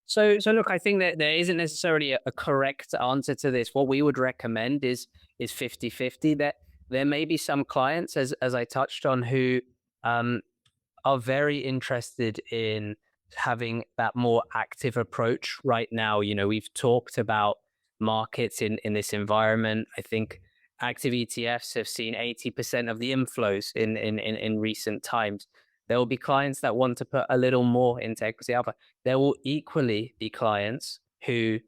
Speaker 2: So look, I think that there isn't necessarily a correct answer to this. What we would recommend is 50-50. That there may be some clients, as I touched on, who are very interested in having that more active approach right now. We've talked about markets in this environment. I think active ETFs have seen 80% of the inflows in recent times. There will be clients that want to put a little more into equity alpha. There will equally be clients who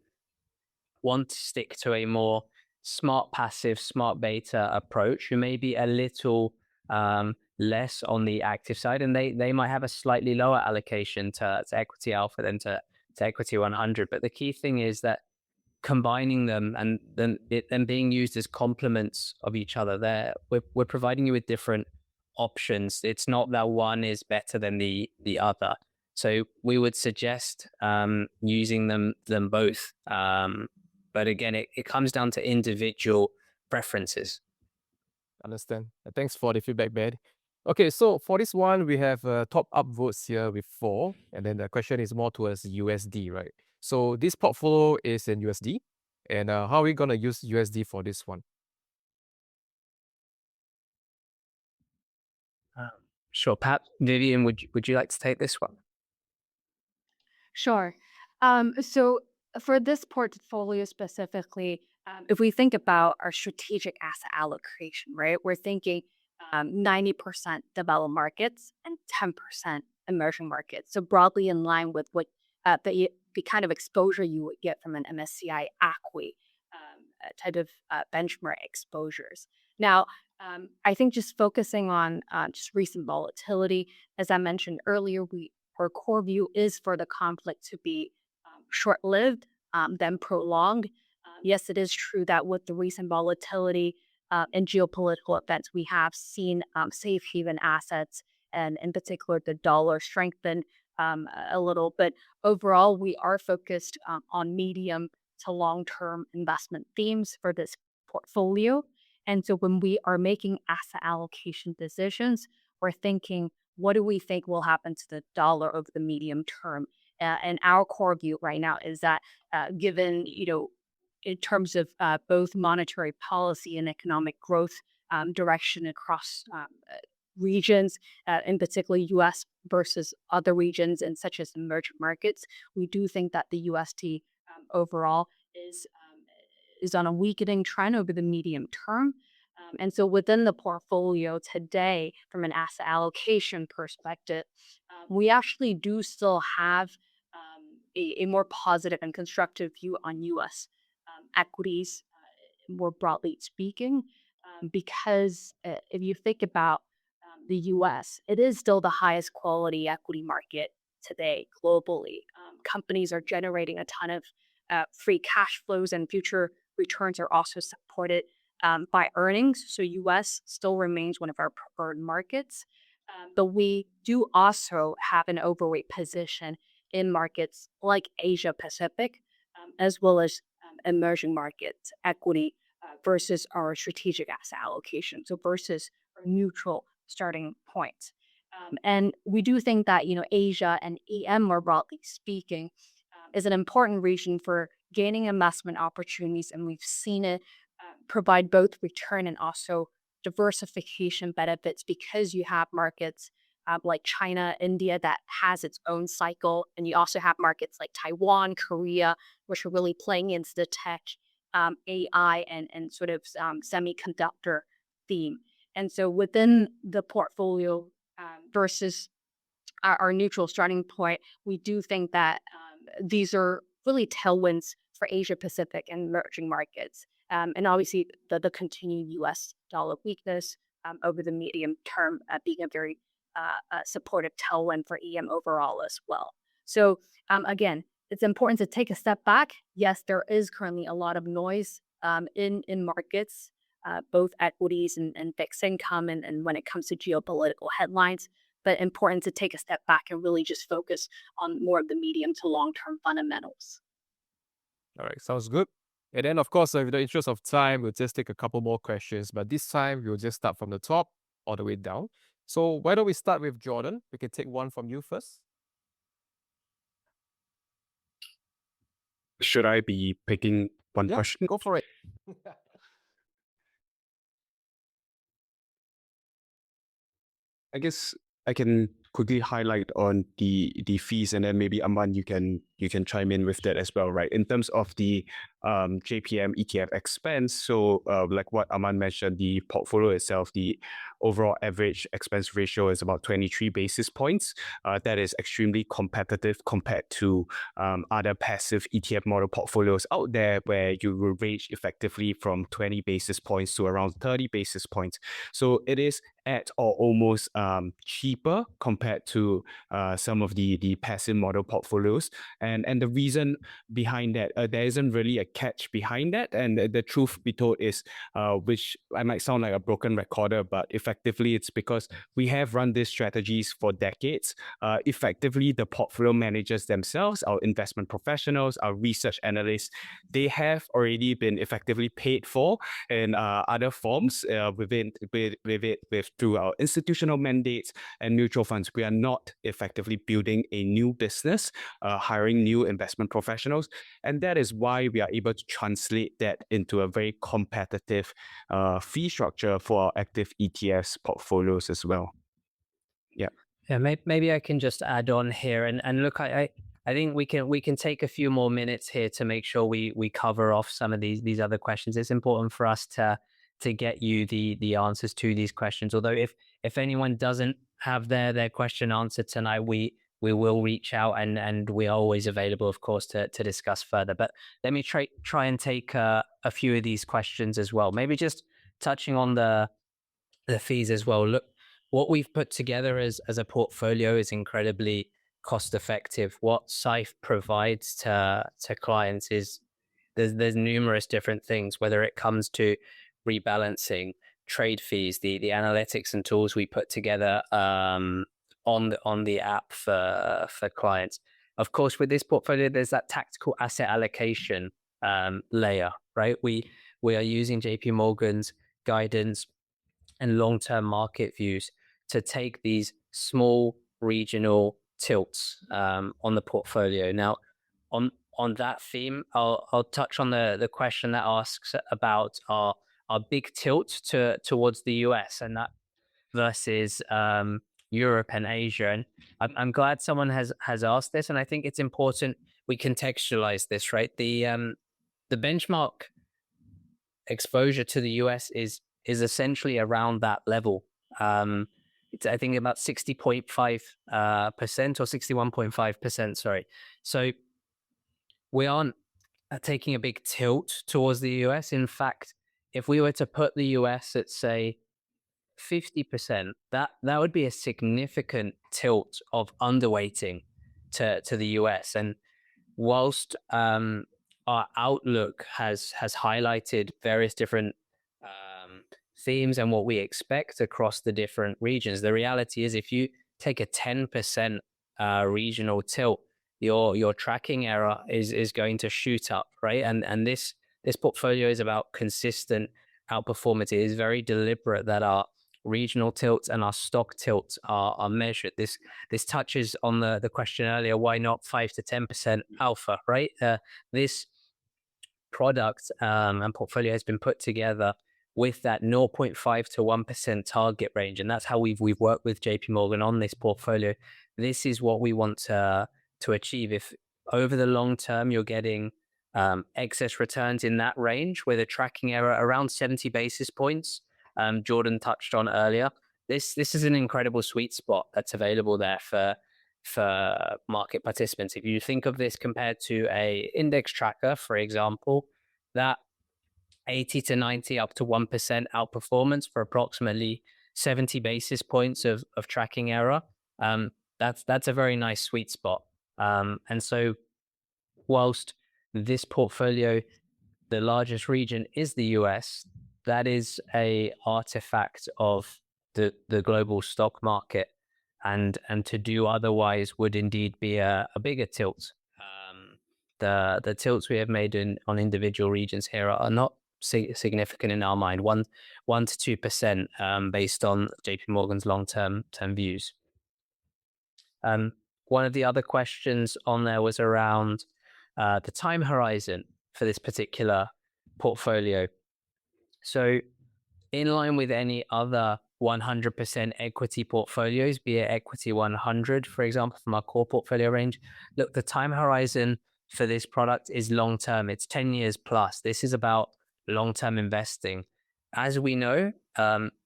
Speaker 2: want to stick to a more smart passive, smart beta approach, who may be a little less on the active side, and they might have a slightly lower allocation to equity alpha than to equity 100. But the key thing is that combining them and then being used as complements of each other, we're providing you with different options. It's not that one is better than the other. So we would suggest using them both. But again, it comes down to individual preferences.
Speaker 1: Understand. Thanks for the feedback, Ben. Okay, so for this one, we have top up votes here with 4. And then the question is more towards USD, right? So this portfolio is in USD. And how are we going to use USD for this one?
Speaker 2: Sure. Perhaps, Vivian, would you like to take this one?
Speaker 4: Sure. So for this portfolio specifically, if we think about our strategic asset allocation, right, we're thinking 90% developed markets and 10% emerging markets. So broadly in line with what the kind of exposure you would get from an MSCI equity type of benchmark exposures. Now, I think just focusing on just recent volatility, as I mentioned earlier, our core view is for the conflict to be short-lived, then prolonged. Yes, it is true that with the recent volatility and geopolitical events, we have seen safe haven assets and in particular the dollar strengthen a little. But overall, we are focused on medium to long-term investment themes for this portfolio. And so when we are making asset allocation decisions, we're thinking, what do we think will happen to the dollar over the medium term? And our core view right now is that given, in terms of both monetary policy and economic growth direction across regions, in particular US versus other regions and such as emerging markets, we do think that the USD overall is on a weakening trend over the medium term. And so within the portfolio today, from an asset allocation perspective, we actually do still have a more positive and constructive view on US equities, more broadly speaking, because if you think about the US, it is still the highest quality equity market today globally. Companies are generating a ton of free cash flows, and future returns are also supported by earnings. So US still remains one of our preferred markets. But we do also have an overweight position in markets like Asia Pacific, as well as emerging markets equity versus our strategic asset allocation. So versus our neutral starting point. And we do think that, Asia and EM, more broadly speaking, is an important region for gaining investment opportunities. And we've seen it provide both return and also diversification benefits because you have markets like China, India that has its own cycle. And you also have markets like Taiwan, Korea, which are really playing into the tech, AI, and sort of semiconductor theme. And so within the portfolio versus our neutral starting point, we do think that these are really tailwinds for Asia Pacific and emerging markets. And obviously the continued US dollar weakness over the medium term being a very supportive tailwind for EM overall as well. So again, it's important to take a step back. Yes, there is currently a lot of noise in markets, both equities and fixed income, and when it comes to geopolitical headlines, but important to take a step back and really just focus on more of the medium to long-term fundamentals.
Speaker 1: All right, sounds good. And then, of course, in the interest of time, we'll just take a couple more questions. But this time, we'll just start from the top all the way down. So why don't we start with Jordan? We can take one from you first.
Speaker 3: Should I be picking one
Speaker 1: Yeah,
Speaker 3: question?
Speaker 1: go for it.
Speaker 3: I guess I can quickly highlight on the fees, and then maybe Aman, you can chime in with that as well, right? In terms of the JPM ETF expense, so like what Aman mentioned, the portfolio itself, the overall average expense ratio is about 23 basis points. That is extremely competitive compared to other passive ETF model portfolios out there, where you will range effectively from 20 basis points to around 30 basis points. So it is at or almost cheaper compared to some of the passive model portfolios. And the reason behind that, there isn't really a catch behind that. And the truth be told is, which I might sound like a broken recorder, but effectively it's because we have run these strategies for decades. Effectively, the portfolio managers themselves, our investment professionals, our research analysts, they have already been effectively paid for in other forms through our institutional mandates and mutual funds. We are not effectively building a new business, hiring new investment professionals. And that is why we are able to translate that into a very competitive fee structure for our active ETFs portfolios as well. Yeah.
Speaker 2: Yeah, maybe I can just add on here, and look, I think we can take a few more minutes here to make sure we cover off some of these other questions. It's important for us to get you the answers to these questions. Although if anyone doesn't have their question answered tonight, we will reach out, and we are always available, of course, to discuss further. But let me try and take a few of these questions as well. Maybe just touching on the fees as well. Look, what we've put together as a portfolio is incredibly cost effective. What Syfe provides to clients is there's numerous different things, whether it comes to rebalancing, trade fees, the analytics and tools we put together on the app for clients. Of course, with this portfolio, there's that tactical asset allocation layer, right? We are using JP Morgan's guidance and long-term market views to take these small regional tilts on the portfolio. Now, on that theme, I'll touch on the question that asks about our big tilt towards the US, and that versus Europe and Asia. And I'm glad someone has asked this, and I think it's important we contextualize this, right? The benchmark exposure to the US is essentially around that level. It's, I think, about 60.5% or 61.5%, sorry. So we aren't taking a big tilt towards the US. In fact, if we were to put the US at, say, 50%, that would be a significant tilt of underweighting to the US. And whilst our outlook has highlighted various different themes and what we expect across the different regions, the reality is if you take a 10% regional tilt, your tracking error is going to shoot up, right? And this portfolio is about consistent outperformance. It is very deliberate that our regional tilts and our stock tilts are measured. This touches on the question earlier, why not 5 to 10% alpha, right? This product and portfolio has been put together with that 0.5 to 1% target range, and that's how we've worked with JP Morgan on this portfolio. This is what we want to achieve. If over the long term you're getting excess returns in that range with a tracking error around 70 basis points, Jordan touched on earlier, this is an incredible sweet spot that's available there for market participants. If you think of this compared to a index tracker, for example, that 80 to 90 up to 1% outperformance for approximately 70 basis points of tracking error, that's a very nice sweet spot. And so whilst this portfolio, the largest region is the US, that is a artifact of the global stock market, and to do otherwise would indeed be a bigger tilt the tilts we have made on individual regions here are not significant in our mind, 1 to 2% based on JP Morgan's long-term views. One of the other questions on there was around the time horizon for this particular portfolio. So in line with any other 100% equity portfolios, be it equity 100, for example, from our core portfolio range, look, the time horizon for this product is long-term. It's 10 years plus. This is about long-term investing. As we know,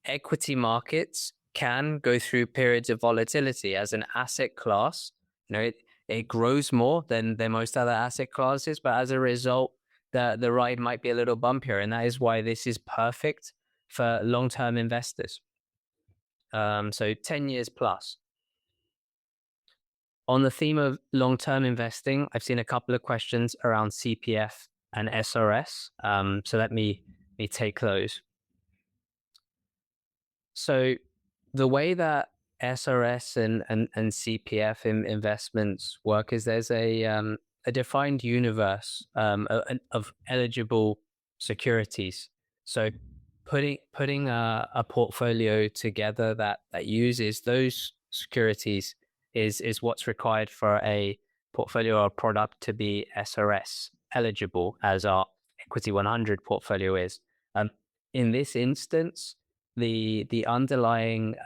Speaker 2: equity markets can go through periods of volatility as an asset class. It grows more than most other asset classes, but as a result, the ride might be a little bumpier, and that is why this is perfect for long-term investors. So 10 years plus. On the theme of long-term investing, I've seen a couple of questions around CPF and SRS. So let me take those. So the way that SRS and CPF investments work is there's a defined universe of eligible securities. So putting a portfolio together that uses those securities is what's required for a portfolio or product to be SRS eligible, as our equity 100 portfolio is. In this instance, the underlying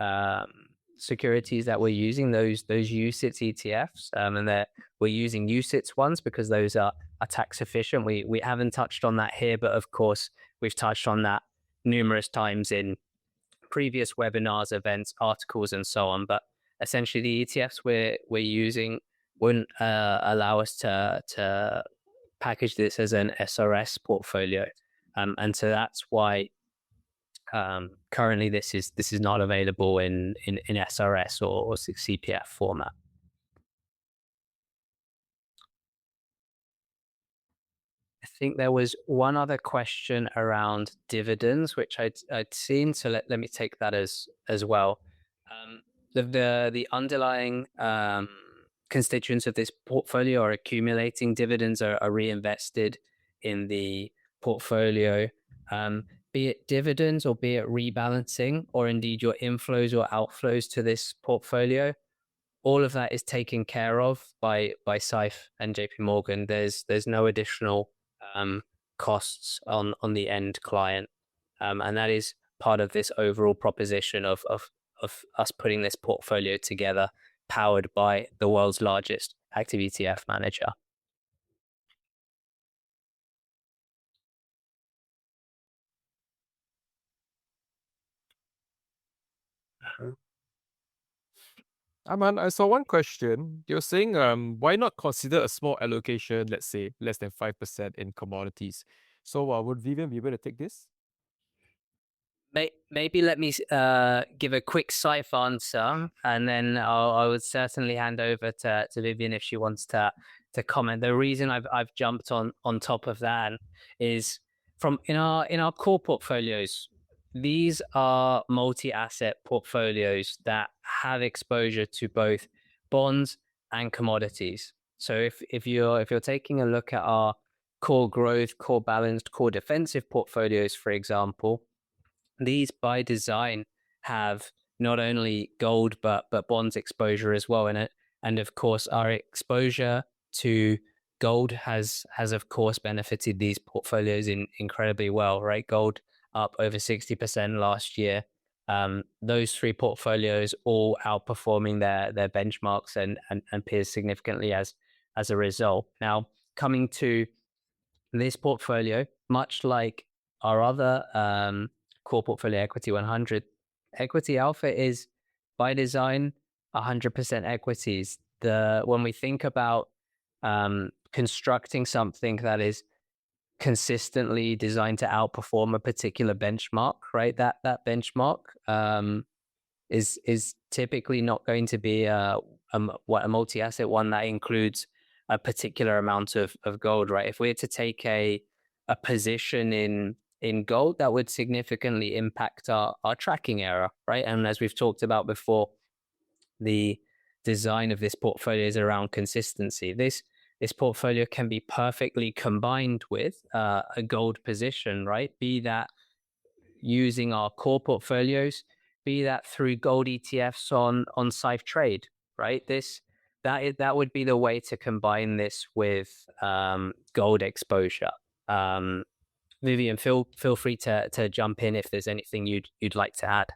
Speaker 2: securities that we're using, those UCITS ETFs, and that we're using UCITS ones because those are tax efficient. We haven't touched on that here, but of course we've touched on that numerous times in previous webinars, events, articles, and so on. But essentially, the ETFs we're using wouldn't allow us to package this as an SRS portfolio, and so that's why currently this is not available in SRS or CPF format. I think there was one other question around dividends, which I'd seen. So let me take that as well. The underlying constituents of this portfolio are accumulating dividends, are reinvested in the portfolio. Be it dividends or be it rebalancing, or indeed your inflows or outflows to this portfolio, all of that is taken care of by Syfe and J.P. Morgan. There's no additional costs on the end client, and that is part of this overall proposition of us putting this portfolio together, powered by the world's largest active ETF manager.
Speaker 1: Aman, I saw one question. You're saying, why not consider a small allocation, let's say less than 5% in commodities? So would Vivian be able to take this?
Speaker 2: Maybe let me give a quick Syfe answer, and then I would certainly hand over to Vivian if she wants to comment. The reason I've jumped on top of that is from in our core portfolios, these are multi-asset portfolios that have exposure to both bonds and commodities. So if you're taking a look at our core growth, core balanced, core defensive portfolios, for example, these by design have not only gold but bonds exposure as well in it, and of course our exposure to gold has of course benefited these portfolios incredibly well, right? Gold up over 60% last year. Those three portfolios all outperforming their benchmarks and peers significantly as a result. Now, coming to this portfolio, much like our other core portfolio equity 100, equity alpha is by design 100% equities. When we think about constructing something that is consistently designed to outperform a particular benchmark, right? That benchmark is typically not going to be a multi-asset one that includes a particular amount of gold, right? If we were to take a position in gold, that would significantly impact our tracking error, right? And as we've talked about before, the design of this portfolio is around consistency. This this portfolio can be perfectly combined with a gold position, right? Be that using our core portfolios, be that through gold ETFs on Syfe Trade, right? That would be the way to combine this with gold exposure. Vivian, feel free to jump in if there's anything you'd like to add.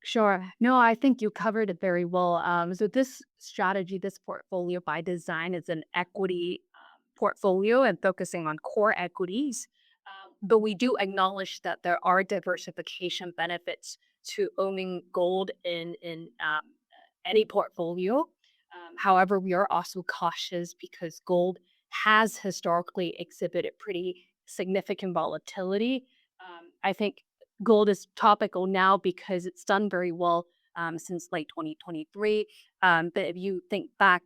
Speaker 4: Sure. No, I think you covered it very well. So this strategy, this portfolio by design is an equity portfolio and focusing on core equities. But we do acknowledge that there are diversification benefits to owning gold in any portfolio. However, we are also cautious because gold has historically exhibited pretty significant volatility. I think gold is topical now because it's done very well since late 2023. But if you think back,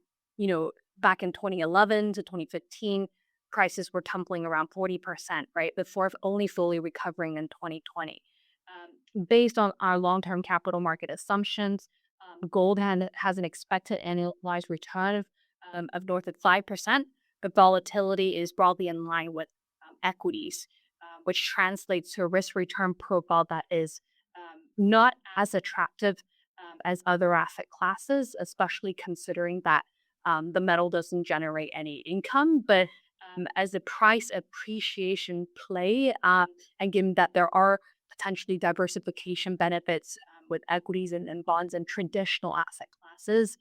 Speaker 4: back in 2011 to 2015, prices were tumbling around 40%, right? Before only fully recovering in 2020. Based on our long-term capital market assumptions, gold has an expected annualized return of north of 5%, but volatility is broadly in line with equities, which translates to a risk return profile that is not as attractive as other asset classes, especially considering that the metal doesn't generate any income, but as a price appreciation play, and given that there are potentially diversification benefits with equities and bonds and traditional asset classes,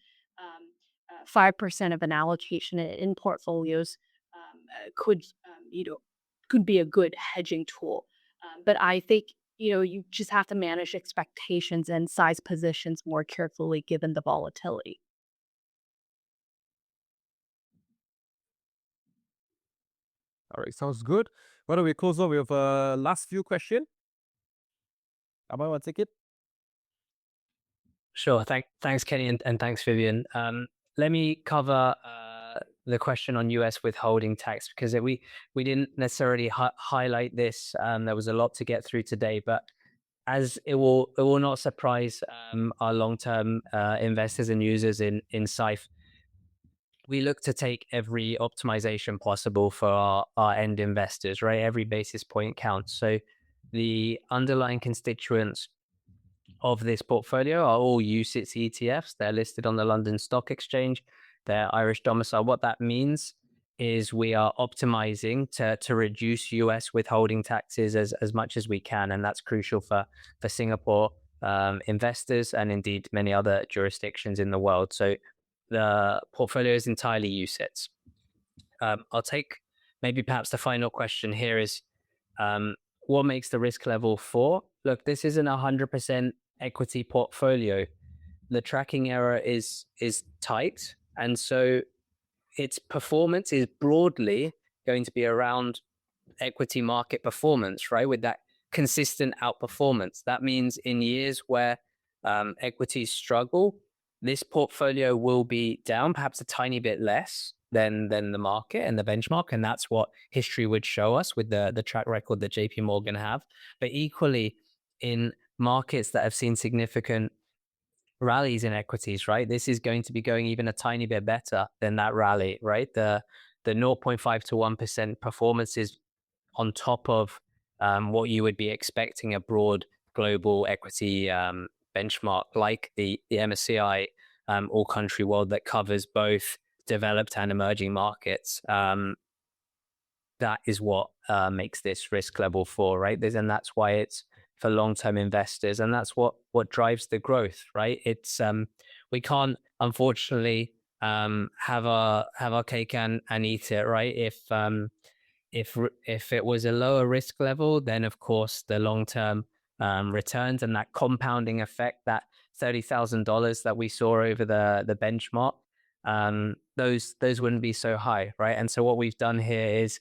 Speaker 4: 5% of an allocation in portfolios could, could be a good hedging tool. But I think, you just have to manage expectations and size positions more carefully given the volatility.
Speaker 1: All right, sounds good. Why don't we close off with a last few question? Aman, want to take it?
Speaker 2: Sure. Thanks, Kenny, and thanks, Vivian. Let me cover the question on US withholding tax because we didn't necessarily highlight this. There was a lot to get through today, but as it will not surprise our long-term investors and users in Syfe, we look to take every optimization possible for our end investors, right? Every basis point counts. So the underlying constituents of this portfolio are all UCITS ETFs. They're listed on the London Stock Exchange. They're Irish domicile. What that means is we are optimizing to reduce US withholding taxes as much as we can. And that's crucial for Singapore investors and indeed many other jurisdictions in the world. So the portfolio is entirely UCITS. I'll take maybe perhaps the final question here is what makes the risk level 4? Look, this isn't 100% equity portfolio. The tracking error is tight, and so its performance is broadly going to be around equity market performance, right? With that consistent outperformance. That means in years where equities struggle, this portfolio will be down perhaps a tiny bit less than the market and the benchmark, and that's what history would show us with the track record that JP Morgan have. But equally, in markets that have seen significant rallies in equities, right, this is going to be going even a tiny bit better than that rally, right? The 0.5 to 1% performance is on top of what you would be expecting a broad global equity benchmark like the MSCI All Country World that covers both developed and emerging markets. That is what makes this risk level 4, right? And that's why it's for long-term investors, and that's what drives the growth, right? It's we can't unfortunately have our cake and eat it, right? If it was a lower risk level, then of course the long-term returns and that compounding effect, that $30,000 that we saw over the benchmark, those wouldn't be so high, right? And so what we've done here is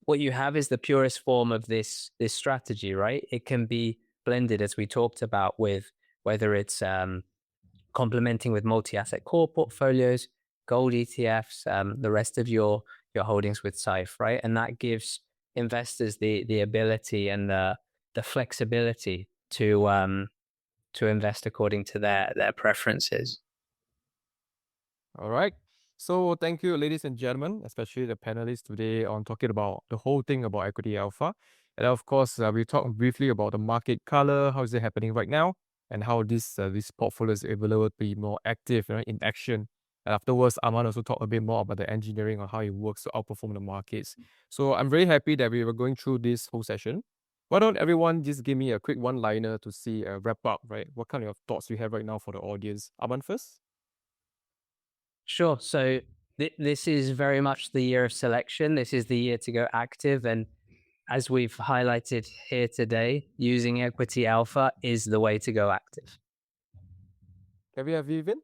Speaker 2: what you have is the purest form of this strategy, right? It can be blended, as we talked about, with whether it's complementing with multi-asset core portfolios, gold ETFs, the rest of your holdings with Syfe, right? And that gives investors the ability and the flexibility to invest according to their preferences.
Speaker 1: All right. So thank you, ladies and gentlemen, especially the panelists today on talking about the whole thing about equity alpha. And of course, we talked briefly about the market color, how is it happening right now, and how this portfolio is able to be more active, in action. And afterwards, Aman also talked a bit more about the engineering on how it works to outperform the markets. So I'm very happy that we were going through this whole session. Why don't everyone just give me a quick one-liner to see a wrap up, right? What kind of thoughts you have right now for the audience? Aman first?
Speaker 2: Sure. So this is very much the year of selection. This is the year to go active. And as we've highlighted here today, using equity alpha is the way to go active.
Speaker 1: Can we have Vivian?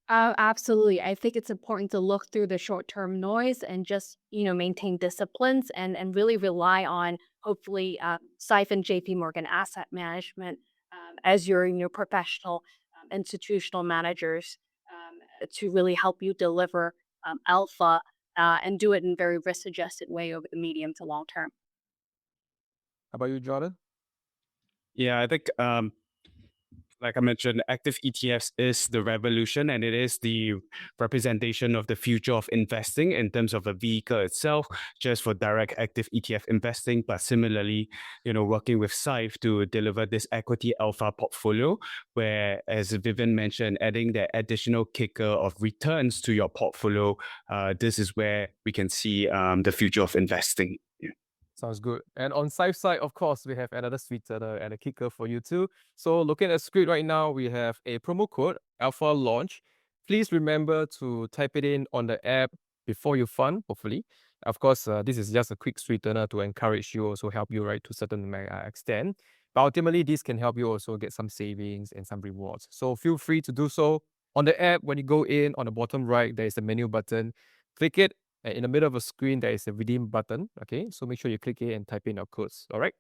Speaker 4: Absolutely. I think it's important to look through the short-term noise and just, maintain disciplines and really rely on hopefully Syfe and J.P. Morgan Asset Management as your professional institutional managers to really help you deliver alpha and do it in a very risk-adjusted way over the medium to long term.
Speaker 1: How about you, Jordan?
Speaker 3: Yeah, I think like I mentioned, active ETFs is the revolution, and it is the representation of the future of investing in terms of the vehicle itself, just for direct active ETF investing, but similarly, working with Syfe to deliver this equity alpha portfolio, where, as Vivian mentioned, adding the additional kicker of returns to your portfolio, this is where we can see the future of investing. Yeah.
Speaker 1: Sounds good. And on Syfe side, of course, we have another sweetener and a kicker for you too. So looking at the script right now, we have a promo code, Alpha Launch. Please remember to type it in on the app before you fund, hopefully. Of course, this is just a quick sweetener to encourage you, also help you, right, to a certain extent. But ultimately, this can help you also get some savings and some rewards. So feel free to do so. On the app, when you go in, on the bottom right, there is a menu button. Click it. And in the middle of a screen, there is a redeem button. Okay, so make sure you click it and type in your codes. All right.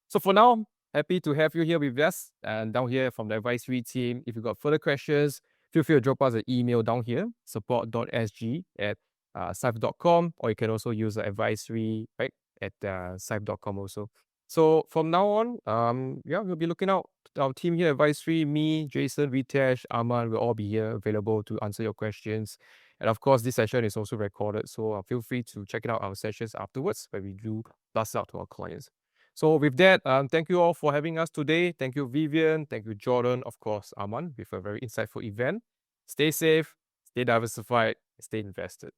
Speaker 1: So for now, happy to have you here with us and down here from the advisory team. If you got further questions, feel free to drop us an email down here, support.sg@syfe.com, or you can also use the advisory right at syfe.com also. So from now on, we'll be looking out. Our team here, advisory, me, Jason, Ritesh, Aman, will all be here available to answer your questions. And of course, this session is also recorded, so feel free to check out our sessions afterwards where we do blast out to our clients. So with that, thank you all for having us today. Thank you, Vivian. Thank you, Jordan. Of course, Aman, with a very insightful event. Stay safe, stay diversified, stay invested.